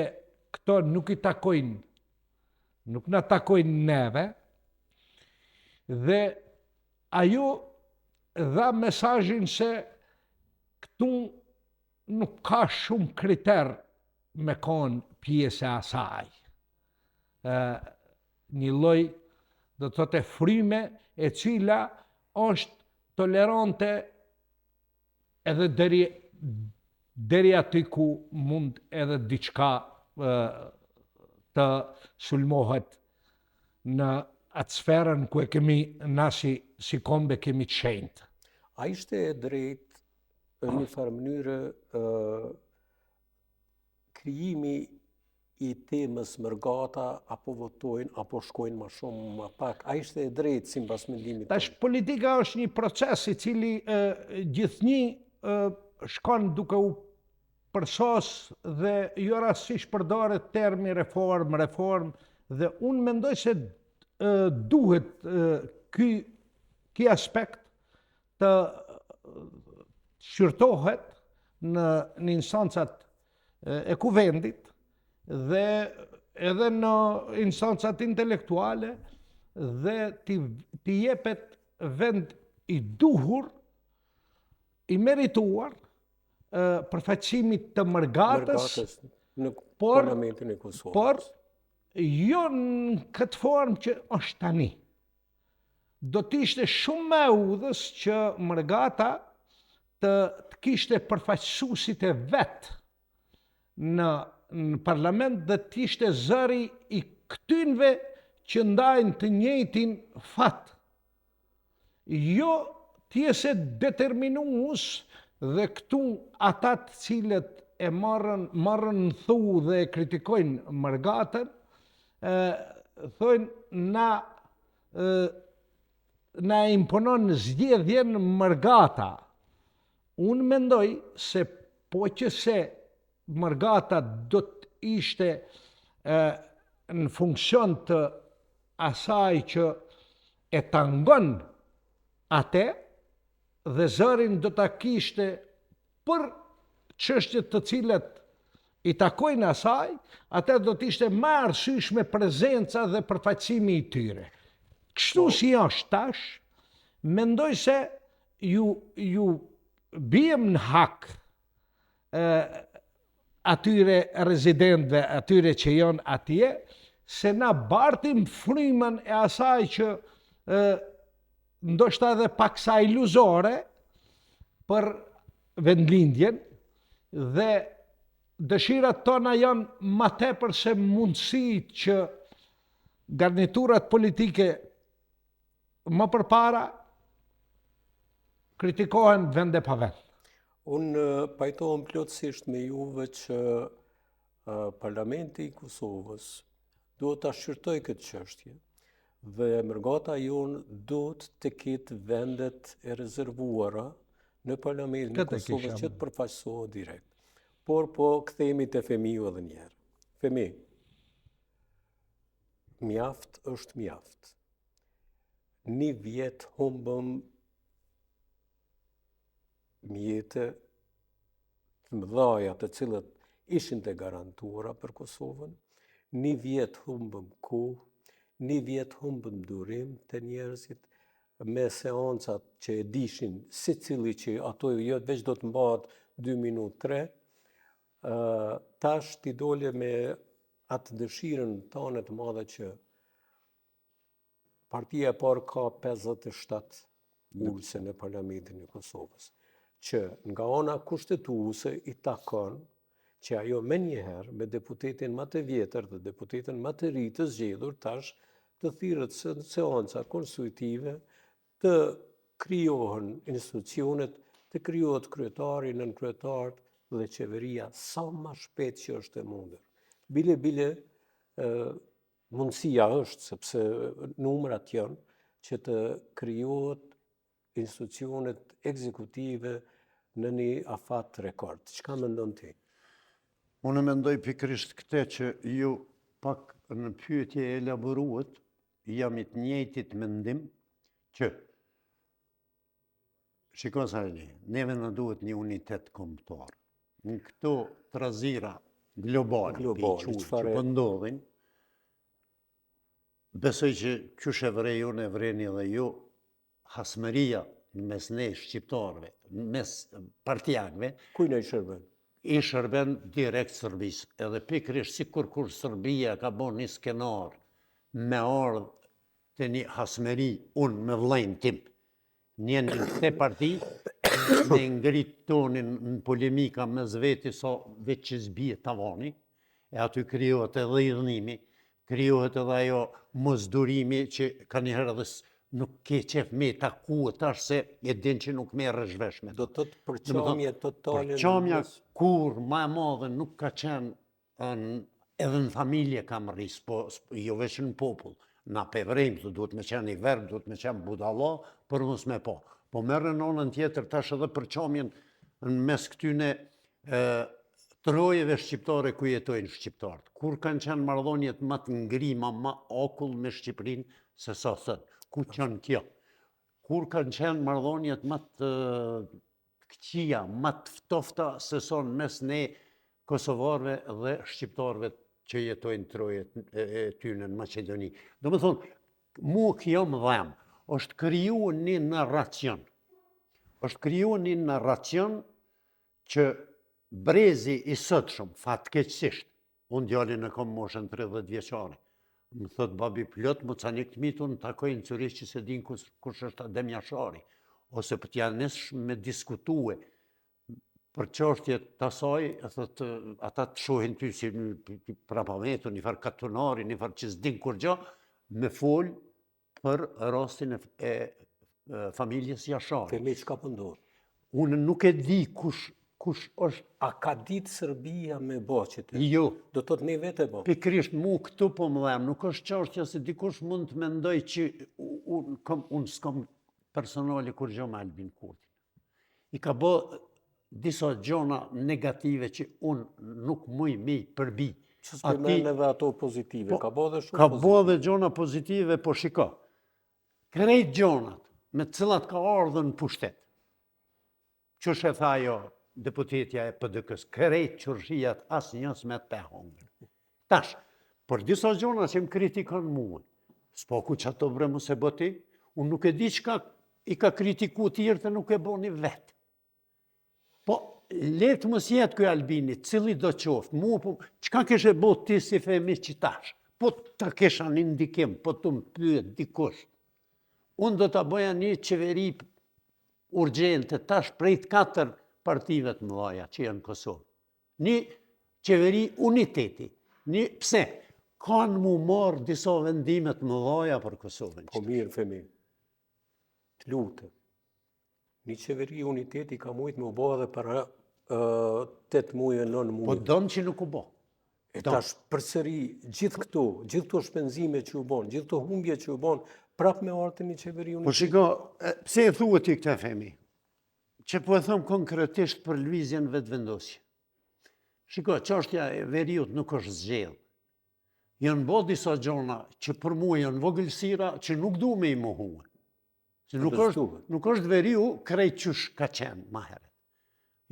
këto nuk i takojnë, nuk na takojnë neve, dhe ajo dha mesazhin se këtu nuk ka shumë kriter me konë pjesë e asaj. Një lloj, do të thotë, fryme e cila është tolerante edhe deri aty ku mund edhe diçka të sulmohet në atë sferën ku e kemi na si kombe kemi të shenjtë. A ishte e drejtë në një farë mënyrë krijimi i temës mërgata apo votojnë apo shkojnë më shumë më pak? A ishte e drejtë sipas mendimit Tash tënd? politika është një proces i cili gjithnjë shkon duke u përsos dhe jo rastësisht përdoret termi reform dhe unë mendoj se duhet ky aspekt të shqyrtohet në instancat e kuvendit dhe edhe në instancat intelektuale dhe t'i jepet vend i duhur, i merituar përfaqësimit të mërgatës, në por Parlamentin e Kosovës. por jo në këtë formë që është tani. Do t'ishte shumë më e udhës që mërgata të kishte përfaqësuesit e vet në parlament dhe t'ishte zëri i këtynve që ndajnë të njëjtin fat. Jo t'jese determinues dhe këtu ata të cilët e marrën në thu dhe e kritikojnë mërgatën, thojnë na imponon zgjedhjen mërgata. Unë mendoj se po që se mërgata do të ishte në funksion të asaj që e tangon atë dhe zërin do ta kishte për çështjet të cilat i takojnë asaj, atë do të ishte më arsyeshme prezenca dhe përfaqësimi i tyre. Kështu si është tash, mendoj se ju bijem në hak atyre rezidentëve, atyre që janë atje, se na bartim frymën e asaj që ndoshta edhe paksa iluzore për vendlindjen dhe dëshirat tona janë ma tepër se mundësi që garniturat politike më përpara kritikohen vende pa vend. Unë pajtohem plotësisht me juve që Parlamenti i Kosovës duhet ta shqyrtoj këtë çështje dhe mërgata jonë duhet të ketë vendet e rezervuara në Parlamentin e Kosovës që të përfaqësohet direkt. Por po kthehemi te Femiu edhe një herë. Femi, mjaft është mjaft. 1 vjet humbëm mjete të mëdhaja të cilët ishin të garantuara për Kosovën, 1 vjet humbëm kohë, 1 vjet humbëm durim të njerëzit me seancat që e dishin secili që ato jo veç do të mbahet 2 minutë 3, tash t'i dole me atë dëshirën tonë të madhe që partia e parë ka 57 ulse në Parlamentin e Kosovës, që nga ana kushtetuese i takon që ajo me njëherë me deputetin më të vjetër dhe deputetin më të ri të zgjedhur tash të thirret seanca konstitutive, të krijohen institucionet, të krijohet kryetari, nënkryetari dhe qeveria sa më shpejt që është e mundur. bile mundësia është, sepse numrat janë, që të krijohet institucionet ekzekutive në një afat rekord. Çka mendon ti? Unë mendoj pikërisht këtë që ju pak në pyetje e elaboruat, jam i të njëjtit mendim që shiko sa neve në duhet një unitet kombëtar. Në këto trazira globale që po ndodhin, besoj që qysh e vrej unë e vreni dhe ju, hasmëria në mes ne shqiptarëve, në mes partijanëve, Kujna i shërben? I shërben direkt Sërbisë. Edhe pikërisht si kur Serbia ka bo një skenar me ardhë të një hasmëri, unë me vllajën tim, një këte parti, me ngrit tonin në polemika me zveti sa veç që zbije tavani, e aty krijohet edhe idhnimi, krijohet edhe ajo mosdurimi që ka njëherë edhe nuk ke qef me taku tash se e din që nuk merr zhveshme. Do të thotë përqamje totale. Përqamja kur ma e madhe nuk ka qenë edhe në familje kam rris, po jo veç në popull. Na pevrejmë, duhet me qenë i verb, duhet me qenë budalla, për mos me po. Po merë në anën tjetër tash edhe përqamjen në mes këtyne trojeve shqiptare ku jetojnë shqiptarët. Kur kanë qenë marrëdhëniet më të ngrima, më akull me Shqipërinë se sa sot. Ku qenë kjo? Kur kanë qenë marrëdhëniet më të këqija, më të ftofta se son mes ne kosovarëve dhe shqiptarëve që jetojnë trojet e tyne në Macedoni. Do më thonë, mu kjo më dhem, është kriju një narracion. është kriju një narracion që brezi i sotshëm, fatkeqësisht, unë djalin e kom moshën 30 vjeçare, më thot babi plot, më ca një këtë mitu në takojnë në Cërish që se din kush është Adem Jashari, ose për t'ja nesh me diskutue për çështjet të asaj, ata të shohin ty si prapametu, një farë katunari, një farë që s'din kur gjo, me fol për rastin e familjes Jashari. Kemi çka po ndodh? Unë nuk e di kush është. A ka ditë Serbia me boqet? Jo. Do të thotë ne vete bo? Pikërisht mu këtu po më dhem, nuk është çështja se dikush mund të mendoj që unë s'kam personali kur gjo me Albin Kurtin. I ka bë disa gjona negative që unë nuk muj me i përbi. Që s'përmen edhe ato pozitive, ka bo dhe shumë Ka pozitive. bo dhe gjona pozitive, po shiko. Krejt gjonat me cilat ka ardhën në pushtet, që shë tha jo deputetja e PDK-s, krejt qërshijat asë njës me të pehongën. Tash, për disa gjona që më kritikon muë, s'po ku që ato bre mu se bëti, unë nuk e di qka i ka kritiku tjërë të nuk e bo një vetë. Po, letë mos jetë kjo Albini, cili do qoftë, mu, po, qka kështë e bo ti si femi që tash? Po, ta kesha një ndikim, po të më pyet dikush. Unë do të bëja një qeveri urgjente, tash prejt 4 partive të mëdhaja që janë në Kosovë. Një qeveri uniteti. Pse? Kanë mu marë disa vendimet mëdhaja për Kosovën. Po mirë, femi, të lutë. Një qeveri uniteti ka mujtë me u bo edhe për 8 muje, 9 muje. Po dëmë që nuk u bo. E tash përsëri gjithë këto shpenzime që u bon, gjithë këto humbje që u bon, prap me artë një qeveri uniteti. Po shiko, pse e thua ti këta femi? Që po e thëmë konkretisht për lëvizjen vetë vendosje. Shiko, çështja e veriut nuk është zgjedhë. Janë bo disa gjona që për mua janë vogëlsira që nuk du me i mohuë. Nuk është veriu krejt qysh ka qenë ma herët.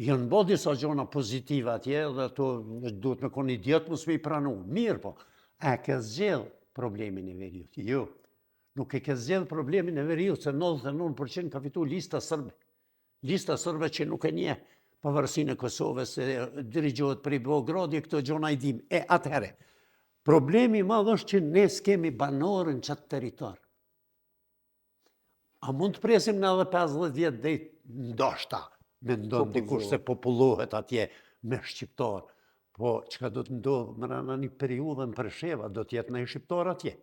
Janë bo disa gjona pozitive atje dhe ato duhet me konë idiot mësë me i pranu. Mirë po, e ke zgjedhë problemin e veriut? Jo. Nuk e ke zgjedhë problemin e veriut se 99% ka fitu lista sërbe. Lista sërbe që nuk e nje pavarësinë e Kosovës, se dirigjohet për i Beogradje, këto gjona i dim. E atëhere, problemi madhë është që ne s'kemi banorë në qatë teritor. A mund të presim në edhe 50 vjetë dhe ndoshta, me ndonë dikush se popullohet atje me shqiptar. Po, që ka do të ndodhë më rana një periudën për sheva, do t'jetë në i shqiptar atje.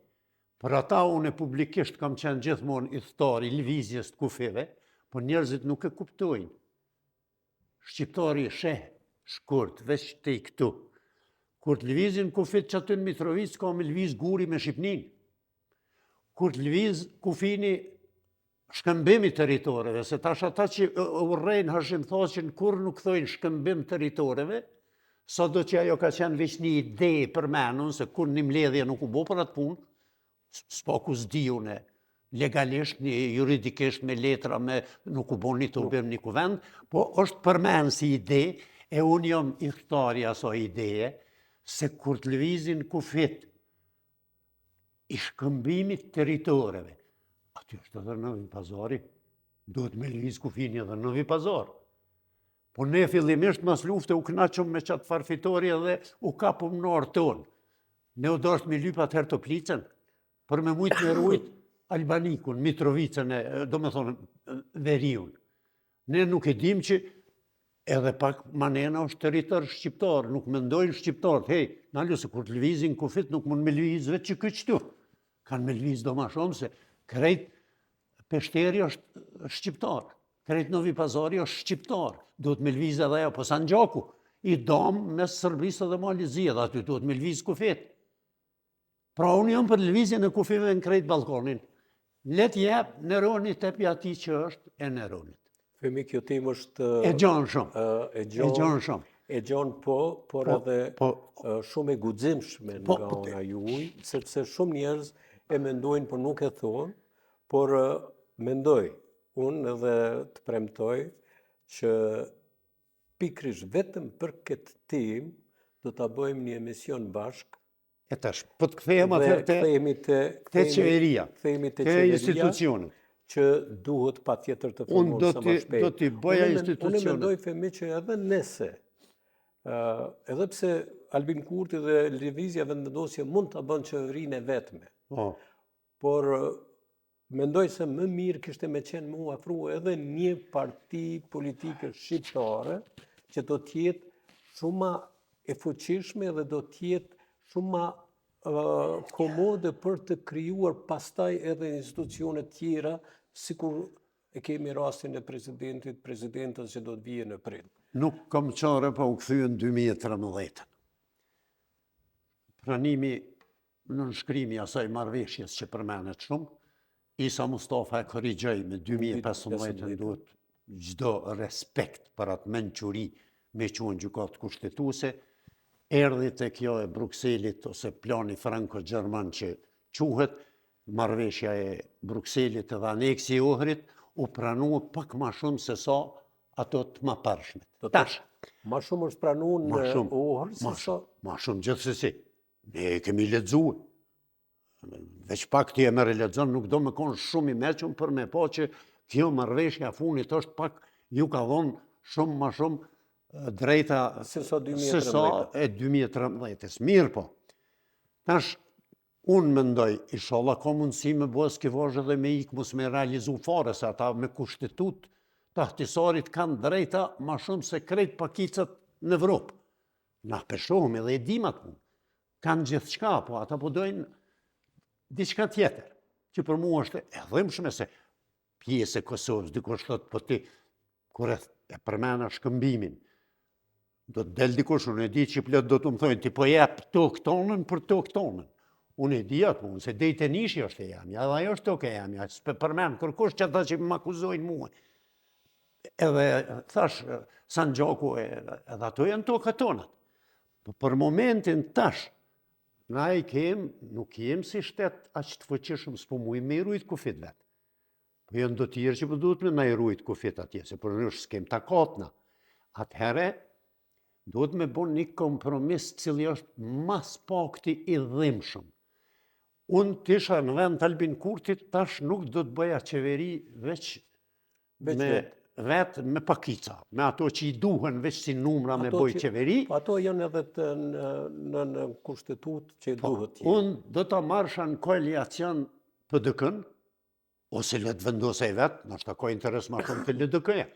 Për ata unë publikisht kam qenë gjithmonë i thtar, i lëvizjes të kufive, po njerëzit nuk e kuptojnë. Shqiptari sheh shkurt, veç të i këtu. Kur të lëvizin kufit që aty në Mitrovic, ka me lëviz Guri me Shqipnin. Kur të lëviz kufini shkëmbimi territoreve, se tash ata që urrejnë hashimthaqin kur nuk thojnë shkëmbim territoreve, sa do që ajo ka qenë veç një ide për menun, se kur një mbledhje nuk u bo për atë punë, s'pa ku s'diju ne, legalisht, juridikisht, me letra, nuk u bo një të ubim një kuvend, po është për menë si ide, e unë jam i htari aso ideje, se kur të lëvizin kufit i shkëmbimit territoreve, aty është edhe Novi Pazari, duhet me lëviz kufini edhe Novi Pazar. Po ne fillimisht mas lufte u knaqëm me qatë farfitori edhe u kapëm në orë tonë. Ne u dasht me lyp atëherë Toplicën, për me mujtë me rujt Albanikun, Mitrovicën, do me thonë, Veriun. Ne nuk e dim që edhe pak manena është territor shqiptar, nuk mendojnë shqiptarët, hej, nalë se kur të lëvizin kufit nuk mund me lëviz vetë që këtë qëtu. Kanë me lëviz do ma shumë se krejt Peshteri është shqiptar, krejt Novi Pazari është shqiptar, duhet me lëviz edhe ajo, po Sanxhaku, i dam mes Sërbisë dhe Malizia, dhe aty duhet me lëviz kufit. Pra unë jam për lëvizjen e kufive në krejt Ballkanin. Let jep Neronit e pi ati që është e Neronit. Femi, kjo temë është... E gjanë shumë. E gjanë shumë. E gjanë por edhe shumë e guximshme nga juj, sepse shumë njerëz e mendojnë, por nuk e thonë, por mendoj, unë edhe të premtoj, që pikrish vetëm për këtë temë, do të bëjmë një emision bashkë. E tash, po të kthejmë atër të qeveria, të institucionet. Që duhet pa tjetër të formonë sa më shpejt. Do t'i bëja institucionet. Unë mendoj, Femi, që edhe nese, edhe pse Albin Kurti dhe Lëvizja Vendosje mund të bënë qeverinë e vetme, por mendoj se më mirë kishte me qenë mu afru edhe një parti politike shqiptare që do t'jetë shumë ma e fuqishme dhe do t'jetë shumë ma komode për të krijuar pastaj edhe institucionet tjera, sikur e kemi rastin e presidentës që do të vijë në prill. Nuk kam qare, pa u këthyë në 2013. Pranimi në nënshkrimi asaj marrëveshjes që përmenet shumë, Isa Mustafa e korrigjoj me 2015 duhet gjdo respekt për atë menquri me qenë gjykatë kushtetuese, erdhi të kjo e Brukselit ose plani franko-gjerman që quhet, marrëveshja e Brukselit edhe aneksi i Ohrit, u pranu pak ma shumë se sa ato të ma përshmet. Tash. Ma shumë është pranu në Ohr, se sa? Ma shumë gjithsesi. Ne kemi lexuar. Veç pak ti e merr lexon, nuk do me konë shumë i meqëm për me po që kjo marrëveshja funit është pak, ju ka dhonë shumë ma shumë drejta se sa e 2013. Mirë po. Tash, unë mendoj, inshallah ka mundësi me bësë kivazh edhe me ikë mos me realizu fare, se ata me kushtetut të ahtisarit kanë drejta ma shumë se krejt pakicat në Evropë. Na peshohëm edhe e dimat punë. Kanë gjithë qka, po ata po dojnë diçka tjetër, që për mu është e dhimshme se pjesë e Kosovës, dikush thot, po ti, kur e përmena shkëmbimin, do të del dikush, unë e di që plot do të më thojnë, ti po jep tokë tonën për tokë tonën. Unë e di atë punë, se dejtë e nishi është e jamja, edhe ajo është tokë e jamja, s'pe përmenë kërkush që ata që më akuzojnë mua. Edhe thash, Sanxhaku edhe ato janë tokë tonat. Për momentin tash, na i nuk kem si shtet aq të fuqishëm s'po mujmë me i rujt kufit vetë. Po janë do tjerë që po duhet me na i rujt kufit atje, se për nështë s'kem takatna. Atëhere, duhet me bon një kompromis cili është mas pakti i dhimshëm. Unë tisha në vend të Albin Kurtit, tash nuk do të bëja qeveri veç vetë me pakica, me ato që i duhen veç si numra me bëj qeveri. Po ato janë edhe në kushtetut që i duhet. Unë do të marrsha në koalicion PDK-n, ose letë vendose i vetë, nështë ka interes ma shumë të LDK-ja.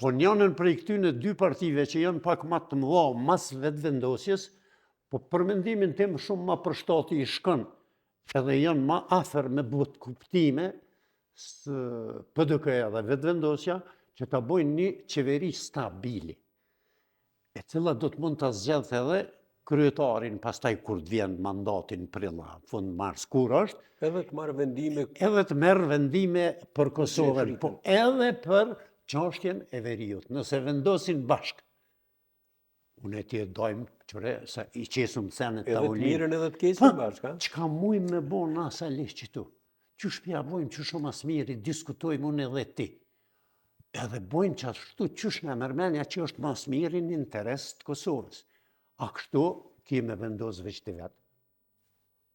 Po njënën prej këtyne dy partive që janë pak ma të mëdha mas vetë vendosjes, po për mendimin tim shumë ma për shtati i shkën, edhe janë ma afer me bëtë kuptime së PDK-ja dhe vetë vendosja, që ta bojnë një qeveri stabili, e cila do të mund të zgjedhë edhe kryetarin, pastaj kur të vjen mandatin prilla, fund mars, kur është, Edhe të marrë vendime edhe të merë vendime për Kosovën, po edhe për çështjen e veriut. Nëse vendosin bashk, unë e ti e dojmë, qëre, sa i qesëm senet edhe të tavolinë. mirën edhe të keqen bashkë, ha? Çka mujmë me bo nasa lesh që tu? Që shpja bojmë që shumë as miri, diskutojmë unë edhe ti. Edhe bojmë që ashtu qysh në mërmenja që është mas miri në interes të Kosovës. A kështu kime vendos veç të vetë.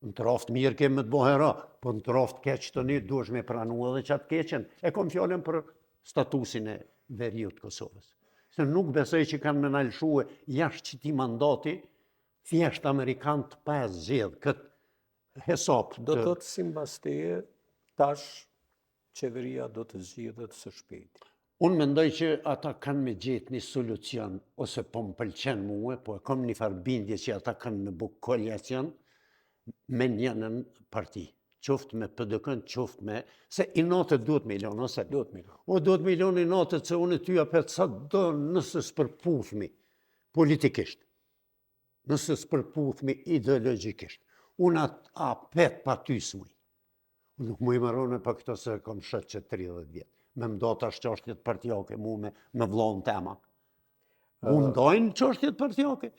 Në troft mirë keme të bohera, po në troft keq të një duesh me pranu edhe qatë keqen. E kom fjallën për statusin e veriut të Kosovës. Se nuk besoj që kanë me nalëshue jashtë që ti mandati, thjesht Amerikan të pa e zxedh këtë hesop. Do të thotë si mbas teje, tash qeveria do të zgjidhet së shpejti. Unë mendoj që ata kanë me gjetë një solucion, ose po më pëlqen muë, po e kom një farë bindje që ata kanë me bukë koaliacion me njënën parti. Qoftë me PDK-n, qoftë me... Se i natët duhet milion, ose? Duhet milion. O, duhet milion i natët, se unë ty apet sa do nëse s'përputhmi politikisht. Nëse s'përputhmi ideologikisht. Unë apet pa ty s'muj. Unë nuk mu i marone pa këto se kom shët që 30 vjetë. Me mdo të ashtë qështjet partijake, mu me vlonë tema. Unë ndojnë qështjet partijake.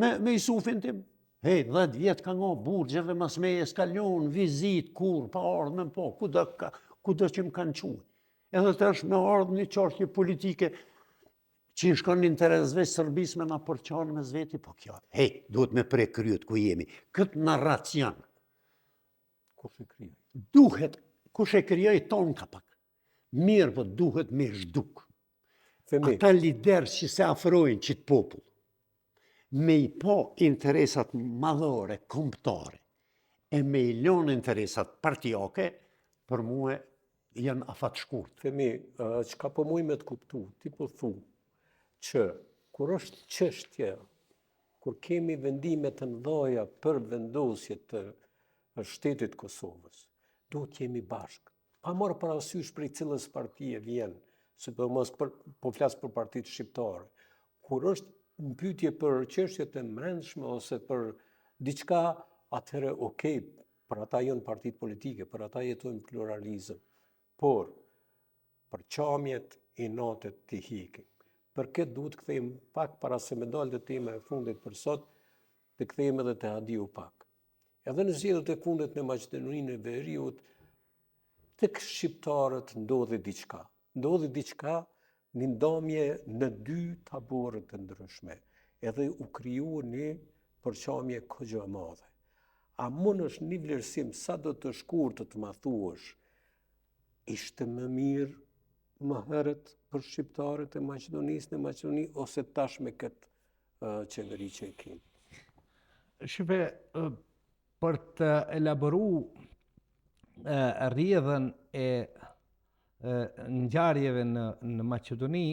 Me Isufin tim. Hej, 10 vjetë ka nga burgjeve, mas meje s'kalion, vizit, kur, pa ardhme, po, ku do që më kanë quë. Edhe të është me ardhë një qështje politike që i shkon një interesve Sërbis me nga përqanë me zveti, po kjo. Hej, duhet me pre kryet ku jemi. Këtë narracion. Kush e krije? Duhet, kush e kryoj ton ka pak. Mirë, po duhet me zhduk. Ata liderë që se afrojnë qitë popull, me i po interesat madhore, komptare, e me i lonë interesat partijake, për muë janë afat shkurt. Femi, çka po muj me të kuptu, ti po thu që kur është çështje, kur kemi vendime të mëdha për vendosje të shtetit Kosovës, duhet jemi bashkë. Pa marrë parasysh për i cilës partije vjen, se po flasë për partitë shqiptare. Kur është në pyetje për çështjet e brendshme ose për diçka, atëherë okej, për ata janë partitë politike, për ata jetojnë pluralizëm. Por, për qamjet i natët të hikim. Për këtë duhet të kthejmë pak para se me dalë të tema e fundit për sot, të kthejmë edhe të hadiu pak. Edhe në zgjedhjet e fundit në Maqedoninë e Veriut, tek shqiptarët ndodhi diçka. Ndodhi diçka një ndomje në 2 tabore të ndryshme, edhe u kriju një përqamje kogja madhe. A mund është një vlerësim sa do të shkurtë të ma thuash, ishte më mirë më herët për shqiptarët e Maqedonisë në Maqedoni, ose tash me këtë qeveri që e kemi? Shqipe, për të elaboru rrjedhën e ngjarjeve në Maqedoni,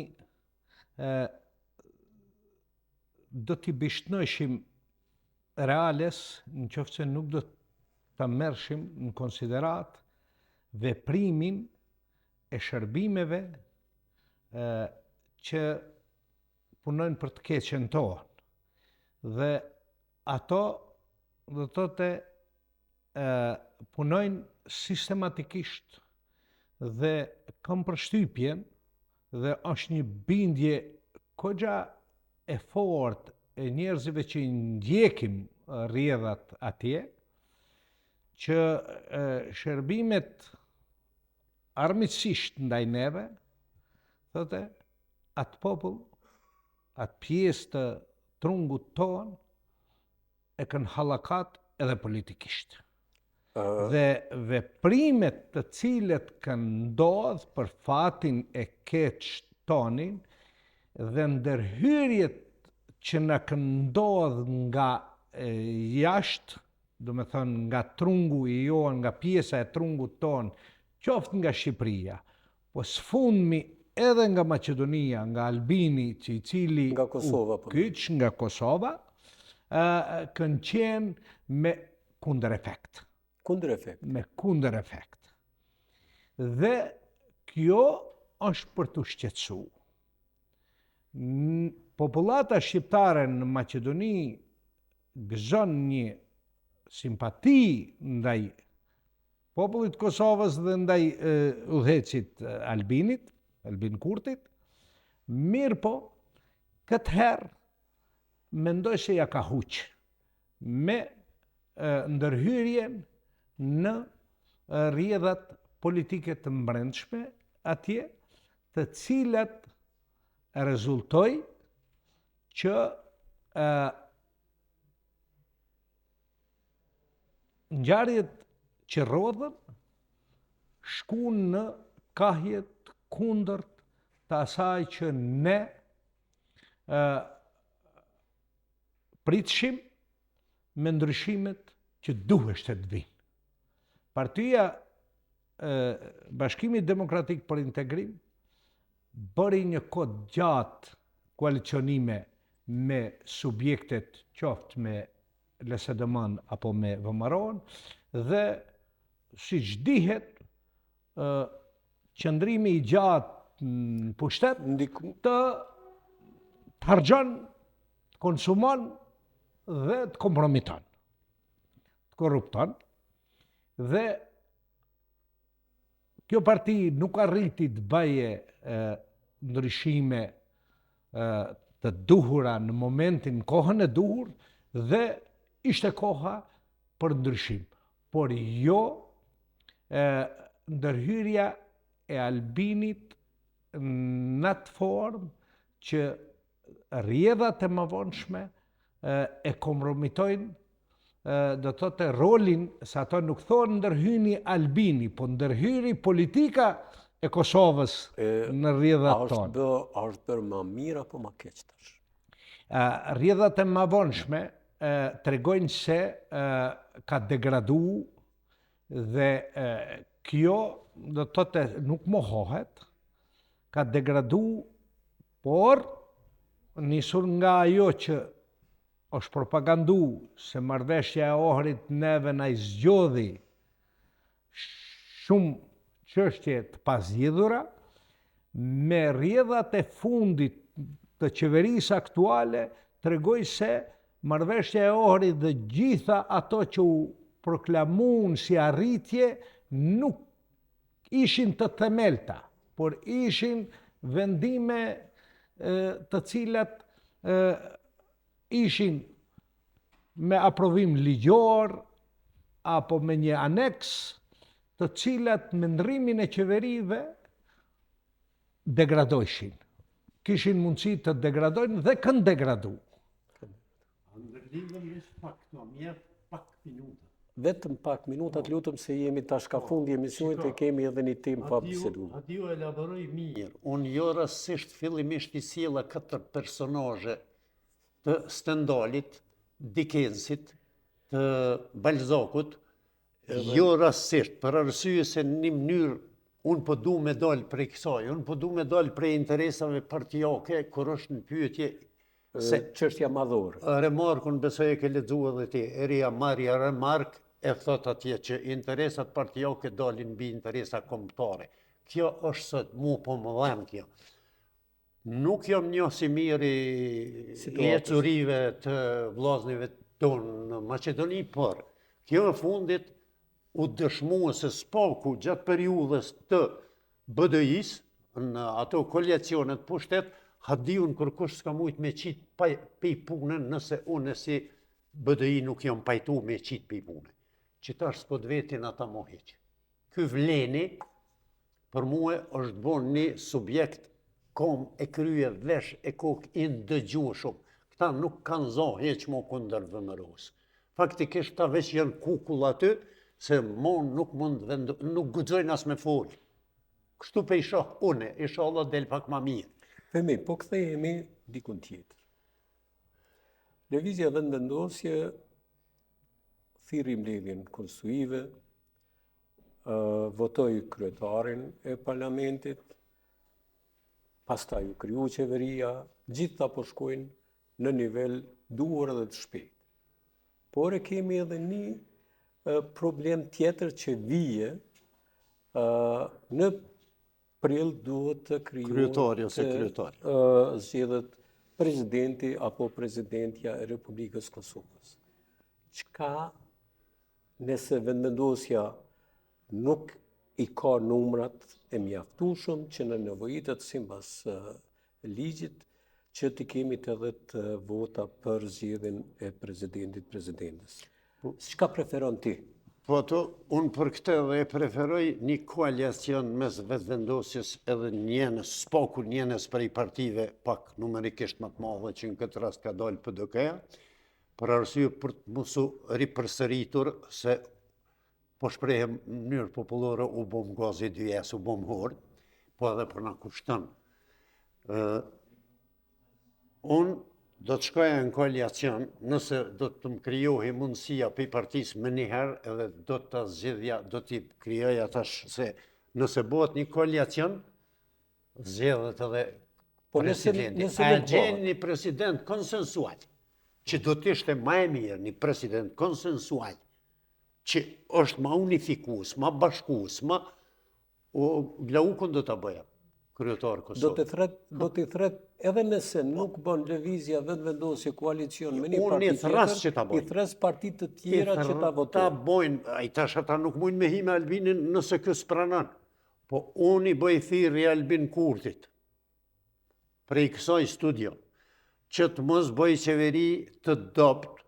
do t'i bishtnëshim reales, në qoftë se nuk do të mërshim në konsiderat veprimin e shërbimeve që punojnë për të keqen tonë. Dhe ato do të thotë punojnë sistematikisht dhe kam përshtypjen dhe është një bindje kogja e fort e njerëzive që i ndjekim rrjedhat atje, që shërbimet armiqësisht ndaj neve, thotë, atë popull, atë pjesë të trungut tonë, e kanë hallakat edhe politikisht. Dhe veprimet të cilët kanë ndodhë për fatin e keq tonin dhe ndërhyrjet që na kanë ndodhë nga jashtë, do me thënë nga trungu i jonë, nga pjesa e trungut tonë, qoftë nga Shqipëria, po sfundmi edhe nga Maqedonia, nga Albini, që i cili nga Kosova, u kyç nga Kosova, kanë qenë me kundër efekt. Kundër efekt. Me kundër efekt. Dhe kjo është për të shqetësu. Popullata shqiptare në Maqedoni gëzon një simpati ndaj popullit Kosovës dhe ndaj udhëheqit Albin Kurtit, mirë po, këtë herë mendoj se ja ka huq me ndërhyrjen në rrjedhat politike të mbrendshme atje, të cilat rezultoi që ngjarjet që rodhën shkuan në kahjet kundërt të asaj që ne pritshim me ndryshimet që duheshte të vinë. Partia Bashkimit Demokratik për Integrim bëri një kohë gjatë koalicionime me subjektet qoftë me LSDM-n apo me VMRO-n dhe siç dihet qëndrimi i gjatë në pushtet të harxhon, të konsumon dhe të kompromiton, të korrupton dhe kjo parti nuk arriti të baje ndryshime të duhura në momentin, kohën e duhur dhe ishte koha për ndryshim. Por jo ndërhyrja e Albinit në atë formë që rrjedhat e mëvonshme e kompromitojnë do të thotë rolin, se ato nuk thonë ndërhyri Albini, po ndërhyri politika e Kosovës në rrjedhat tonë. A është bërë më mirë apo më keq tash? Rrjedhat e mëvonshme tregojnë se ka degradu dhe kjo do të thotë nuk mohohet, ka degradu, por nisur nga ajo që është propagandu se marrëveshja e Ohrit neve na i zgjodhi shumë çështje të pazgjidhura, me rrjedhat e fundit të qeverisë aktuale tregoj se marrëveshja e Ohrit dhe gjitha ato që u proklamuan si arritje nuk ishin të themelta, por ishin vendime të cilat ishin me aprovim ligjor apo me një aneks, të cilat me ndrrimin e qeverive degradojshin. Kishin mundësi të degradojnë dhe kanë degradu. Vetëm pak minuta, të lutëm se jemi tash ka fundi emisionit e kemi edhe një temë pa biseduar. Adio elaboroj mirë. Unë jo rastisht fillimisht i sjella 4 personazhe të Stendalit, Dickensit, të Balzakut, jo rastisht, për arsye se në një mënyrë unë po du me dalë prej kësaj, unë po du me dalë prej interesave partijake, kur është në pyetje se çështja madhore. Remarkun besoj e ke lexuar edhe ti, Eria Marja remark e thot atje që interesat partijake dalin mbi interesa kombëtare. Kjo është sot mu po më dhem kjo. Nuk jam njoh si mirë i ecurive të vllaznive tonë në Maqedoni, por kjo e fundit u dëshmua se spaku gjatë periudhës të BDI-s, në ato koalicionet pushtet, hadiun kërkush s'ka mujt me qitë pej punën nëse unë si BDI nuk jam pajtu me qitë pej punën. Qitash s'pod vetin ata mo heq. Ky vleni, për muë, është bon një subjekt kom e krye vesh e kok i ndëgjueshëm. Këta nuk kanë za heq mo kundër VMRO-s. Faktikisht ta veç janë kukull aty, se mon nuk nuk guxojnë as me fol. Kështu pe i shoh une, inshallah del pak ma mirë. Femi, po kthehemi dikun tjetër. Lëvizja Vendvendosje thirri mbledhjen konstituive, votoi kryetarin e parlamentit, pastaj u kriju qeveria, gjitha po shkojnë në nivel duhur edhe të shpejt. Por e kemi edhe një problem tjetër që vije në prill duhet të krijohet zgjedhet presidenti apo presidentja e Republikës Kosovës. çka nëse vendvendosja nuk i ka numrat e mjaftueshëm që në nevojitet sipas ligjit që të kemi të 10 vota për zgjedhjen e presidentes. Çka preferon ti? Po ato, unë për këtë dhe e preferoj një koalicion mes vetëvendosjes edhe njënës, spaku njënës prej partive pak numerikisht më të madhe që në këtë rast ka dalë PDK-ja, për arsye për të mosu ripërsëritur se po shprehem në mënyrë popullore u bom gazi 2S, u bom horë, po edhe për na kushton. Unë do të shkoja në koalicion, nëse do të më krijohi mundësia për partisë më njëherë edhe do të zgjedhja, do t'i krijoja tash se nëse bëhet një koalicion, zgjedhet edhe presidenti. A gjen një president konsensual, që do të ishte më e mirë, një president konsensual, që është më unifikues, më bashkues, më Glaukun do ta bëja. Kryetar Kosovë. Do t'i thret edhe nëse nuk bën lëvizja vetëvendosje koalicion me një parti tjetër, i thres partitë të tjera që ta votojnë. Ta bojnë, ai tash ata nuk mund me hime Albinin nëse ky s'pranon. Po unë i bëj thirrje Albin Kurtit prej kësaj studio që të mos bëj qeveri të dopt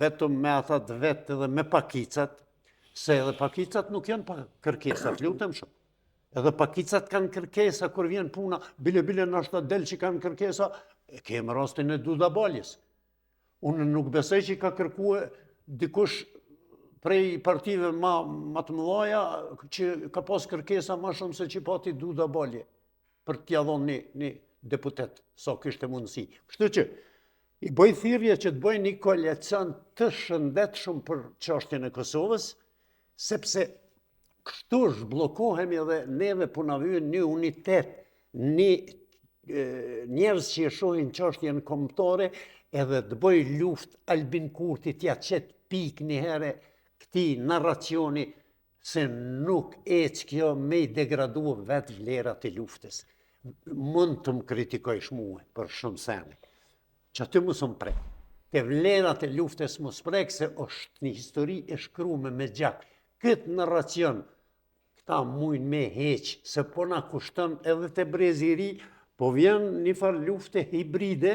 vetëm me ata të vetë dhe me pakicat, se edhe pakicat nuk janë pa kërkesat, lutem shumë. Edhe pakicat kanë kërkesa kur vjen puna, bile nështë del që kanë kërkesa, kemë rastin e Dudabaljes. Unë nuk besoj që ka kërkue dikush prej partive ma të mëdhaja që ka pas kërkesa ma shumë se që pati Dudabalje për t'ja dhonë një deputet, sa kishte mundësi. Kështu që, i bëj thirrje që të bëj një koalicion të shëndetshëm për çështjen e Kosovës, sepse kështu zhbllokohemi edhe neve po na vjen një unitet, njerëz që e shohin çështjen kombëtare edhe të bëj luftë Albin Kurti t'ja qet pik një herë këtij narracioni se nuk ec kjo me i degradu vetë vlerat e luftës. Mund të më kritikojsh mua për shumë sene, që aty mos më prek. Te vlerat e luftës mos prek se është një histori e shkruar me gjak. Këtë narracion, këta mujnë me heq, se po na kushton edhe të breziri, po vjen një farë lufte hibride,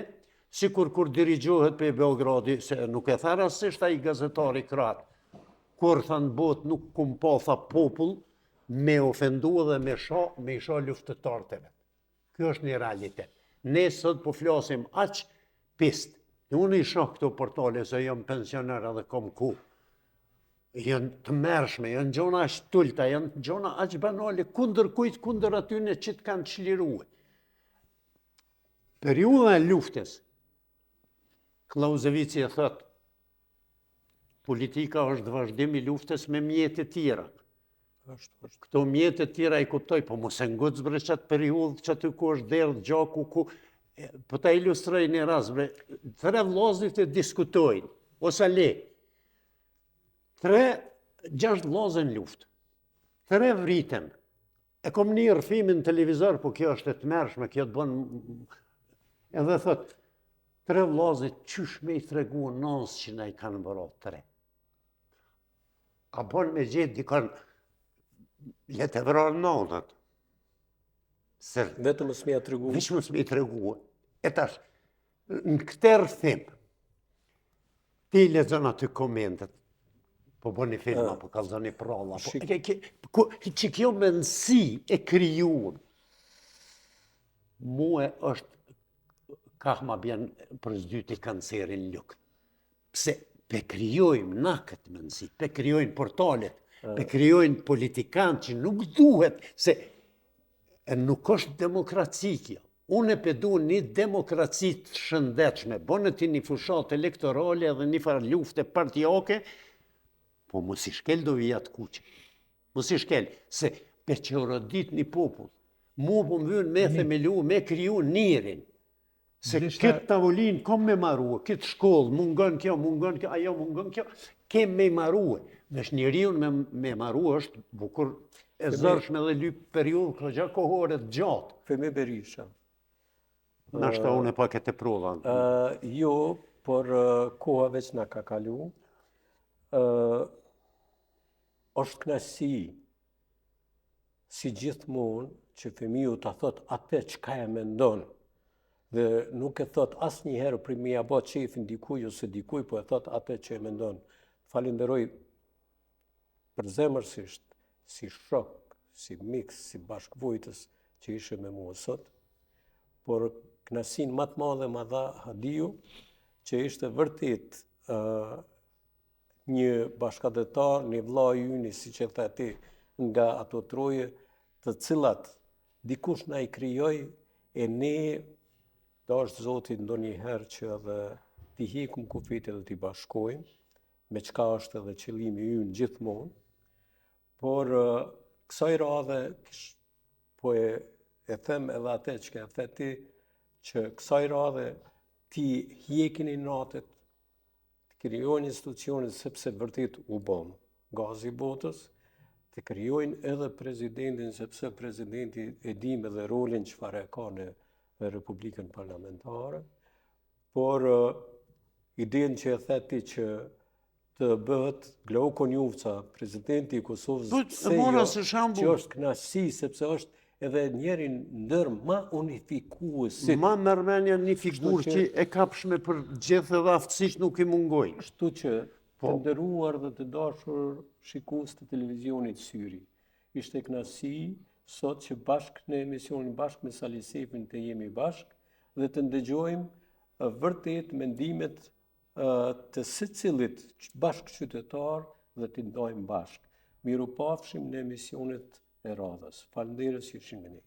si kur dirigjohet për Beogradi, se nuk e tha rastisht ai gazetari kroat, kur thënë bot nuk kum pa tha popull, me ofendu dhe me i sha luftetarët e vetë. Kjo është një realitet. Ne sot po flasim aq pist. Unë i shoh këto portale, se jam pensioner edhe kom ku. Janë të mërshme, janë gjona aq tulta, janë gjona aq banale, kundër kujt, kundër atyne që të kanë çliruar. Periudha e luftës, Klauzevici e thot, politika është vazhdim i luftës me mjete tjera. Këto mjete tjera i kuptoj, po mos e ngoc bre qatë periudhë që aty ku është derdh gjaku, ku po ta ilustroj një rast, bre, 3 vllazërit e diskutojnë, ose le. 6 vllazë në luftë. 3 vriten. E kom një rrëfimin televizor, po kjo është e tmerrshme, kjo të bën. Edhe thot, 3 vllazë qysh me i tregu nësë që na i kanë bërë 3. A bën me gjetë dikon le të vrarë nënat. Vetëm mos më ia tregu. Vetëm mos më i tregu. E tash, në këtë rrëfim, ti lexon aty komentet. Po bëni filma, po kallzoni pralla. Që kjo mendësi e krijuar. Mua është ka ma bjen për zdyti kancerin luk. Pse pe krijojmë na këtë mendësi, pe krijojnë portalet, pe krijojnë politikanë që nuk duhet, se nuk është demokraci kjo. Unë e pedu një demokraci të shëndetshme, bënë ti një fushat elektorale dhe një farë lufte partijake, po mos i shkel do vijat kuqe. Mos i shkel, se pe që rodit një popull, mu po më vynë me themelu, me kriju njërin. Se këtë tavolin kom me marrua, këtë shkollë, mungon kjo, ajo mungon kjo, kem me marrua. Vesh njeriun me marrua është bukur e zërshme dhe lyp periudhë këgja kohore të gjatë. Femi Berisha. Nashta unë e pak e të prova. Jo, por koha veç na ka kalu. është knasi si gjithmonë që fëmiu ta thot atë çka e mendon dhe nuk e thot asnjëherë për me ja bë çefin dikuj ose dikuj, po e thot atë që e mendon. Falenderoj përzemërsisht si shok, si mik, si bashkëvujtës që ishe me mua sot, por knasin më të madhe ma dha Hadiu, që ishte vërtet një bashkëdhetar, një vëlla i yni, siç e the ti, nga ato troje, të cilat dikush na i krijoi e ne dash Zoti ndonjëherë që edhe t'i hikum kufit edhe t'i bashkojmë, me çka është edhe qëllimi ynë gjithmonë, por kësaj radhe po e them edhe atë që e the ti, që kësaj radhe ti hjekini natet, të krijojnë institucionet sepse vërtet u bën gazi botës, të krijojnë edhe presidentin, sepse presidenti e dim edhe rolin çfarë e ka në Republikën Parlamentare, por idenë që e the ti që të bëhet Glauko Njufca, presidenti i Kosovës, që është knasi, sepse është edhe njeri ndër ma unifikuesit. Ma mërmenja një figurë që e kapshme për gjithë edhe aftësisht nuk i mungojnë. Kështu që të nderuar dhe të dashur shikues të televizionit Syri, ishte knasi sot që bashkë në emisionin bashkë me Sali Sefin të jemi bashkë dhe të ndëgjojmë vërtet mendimet të secilit bashkë qytetar dhe të ndojmë bashkë. Miru pafshim në emisionet e radhës. Falënderës që ishin me ne.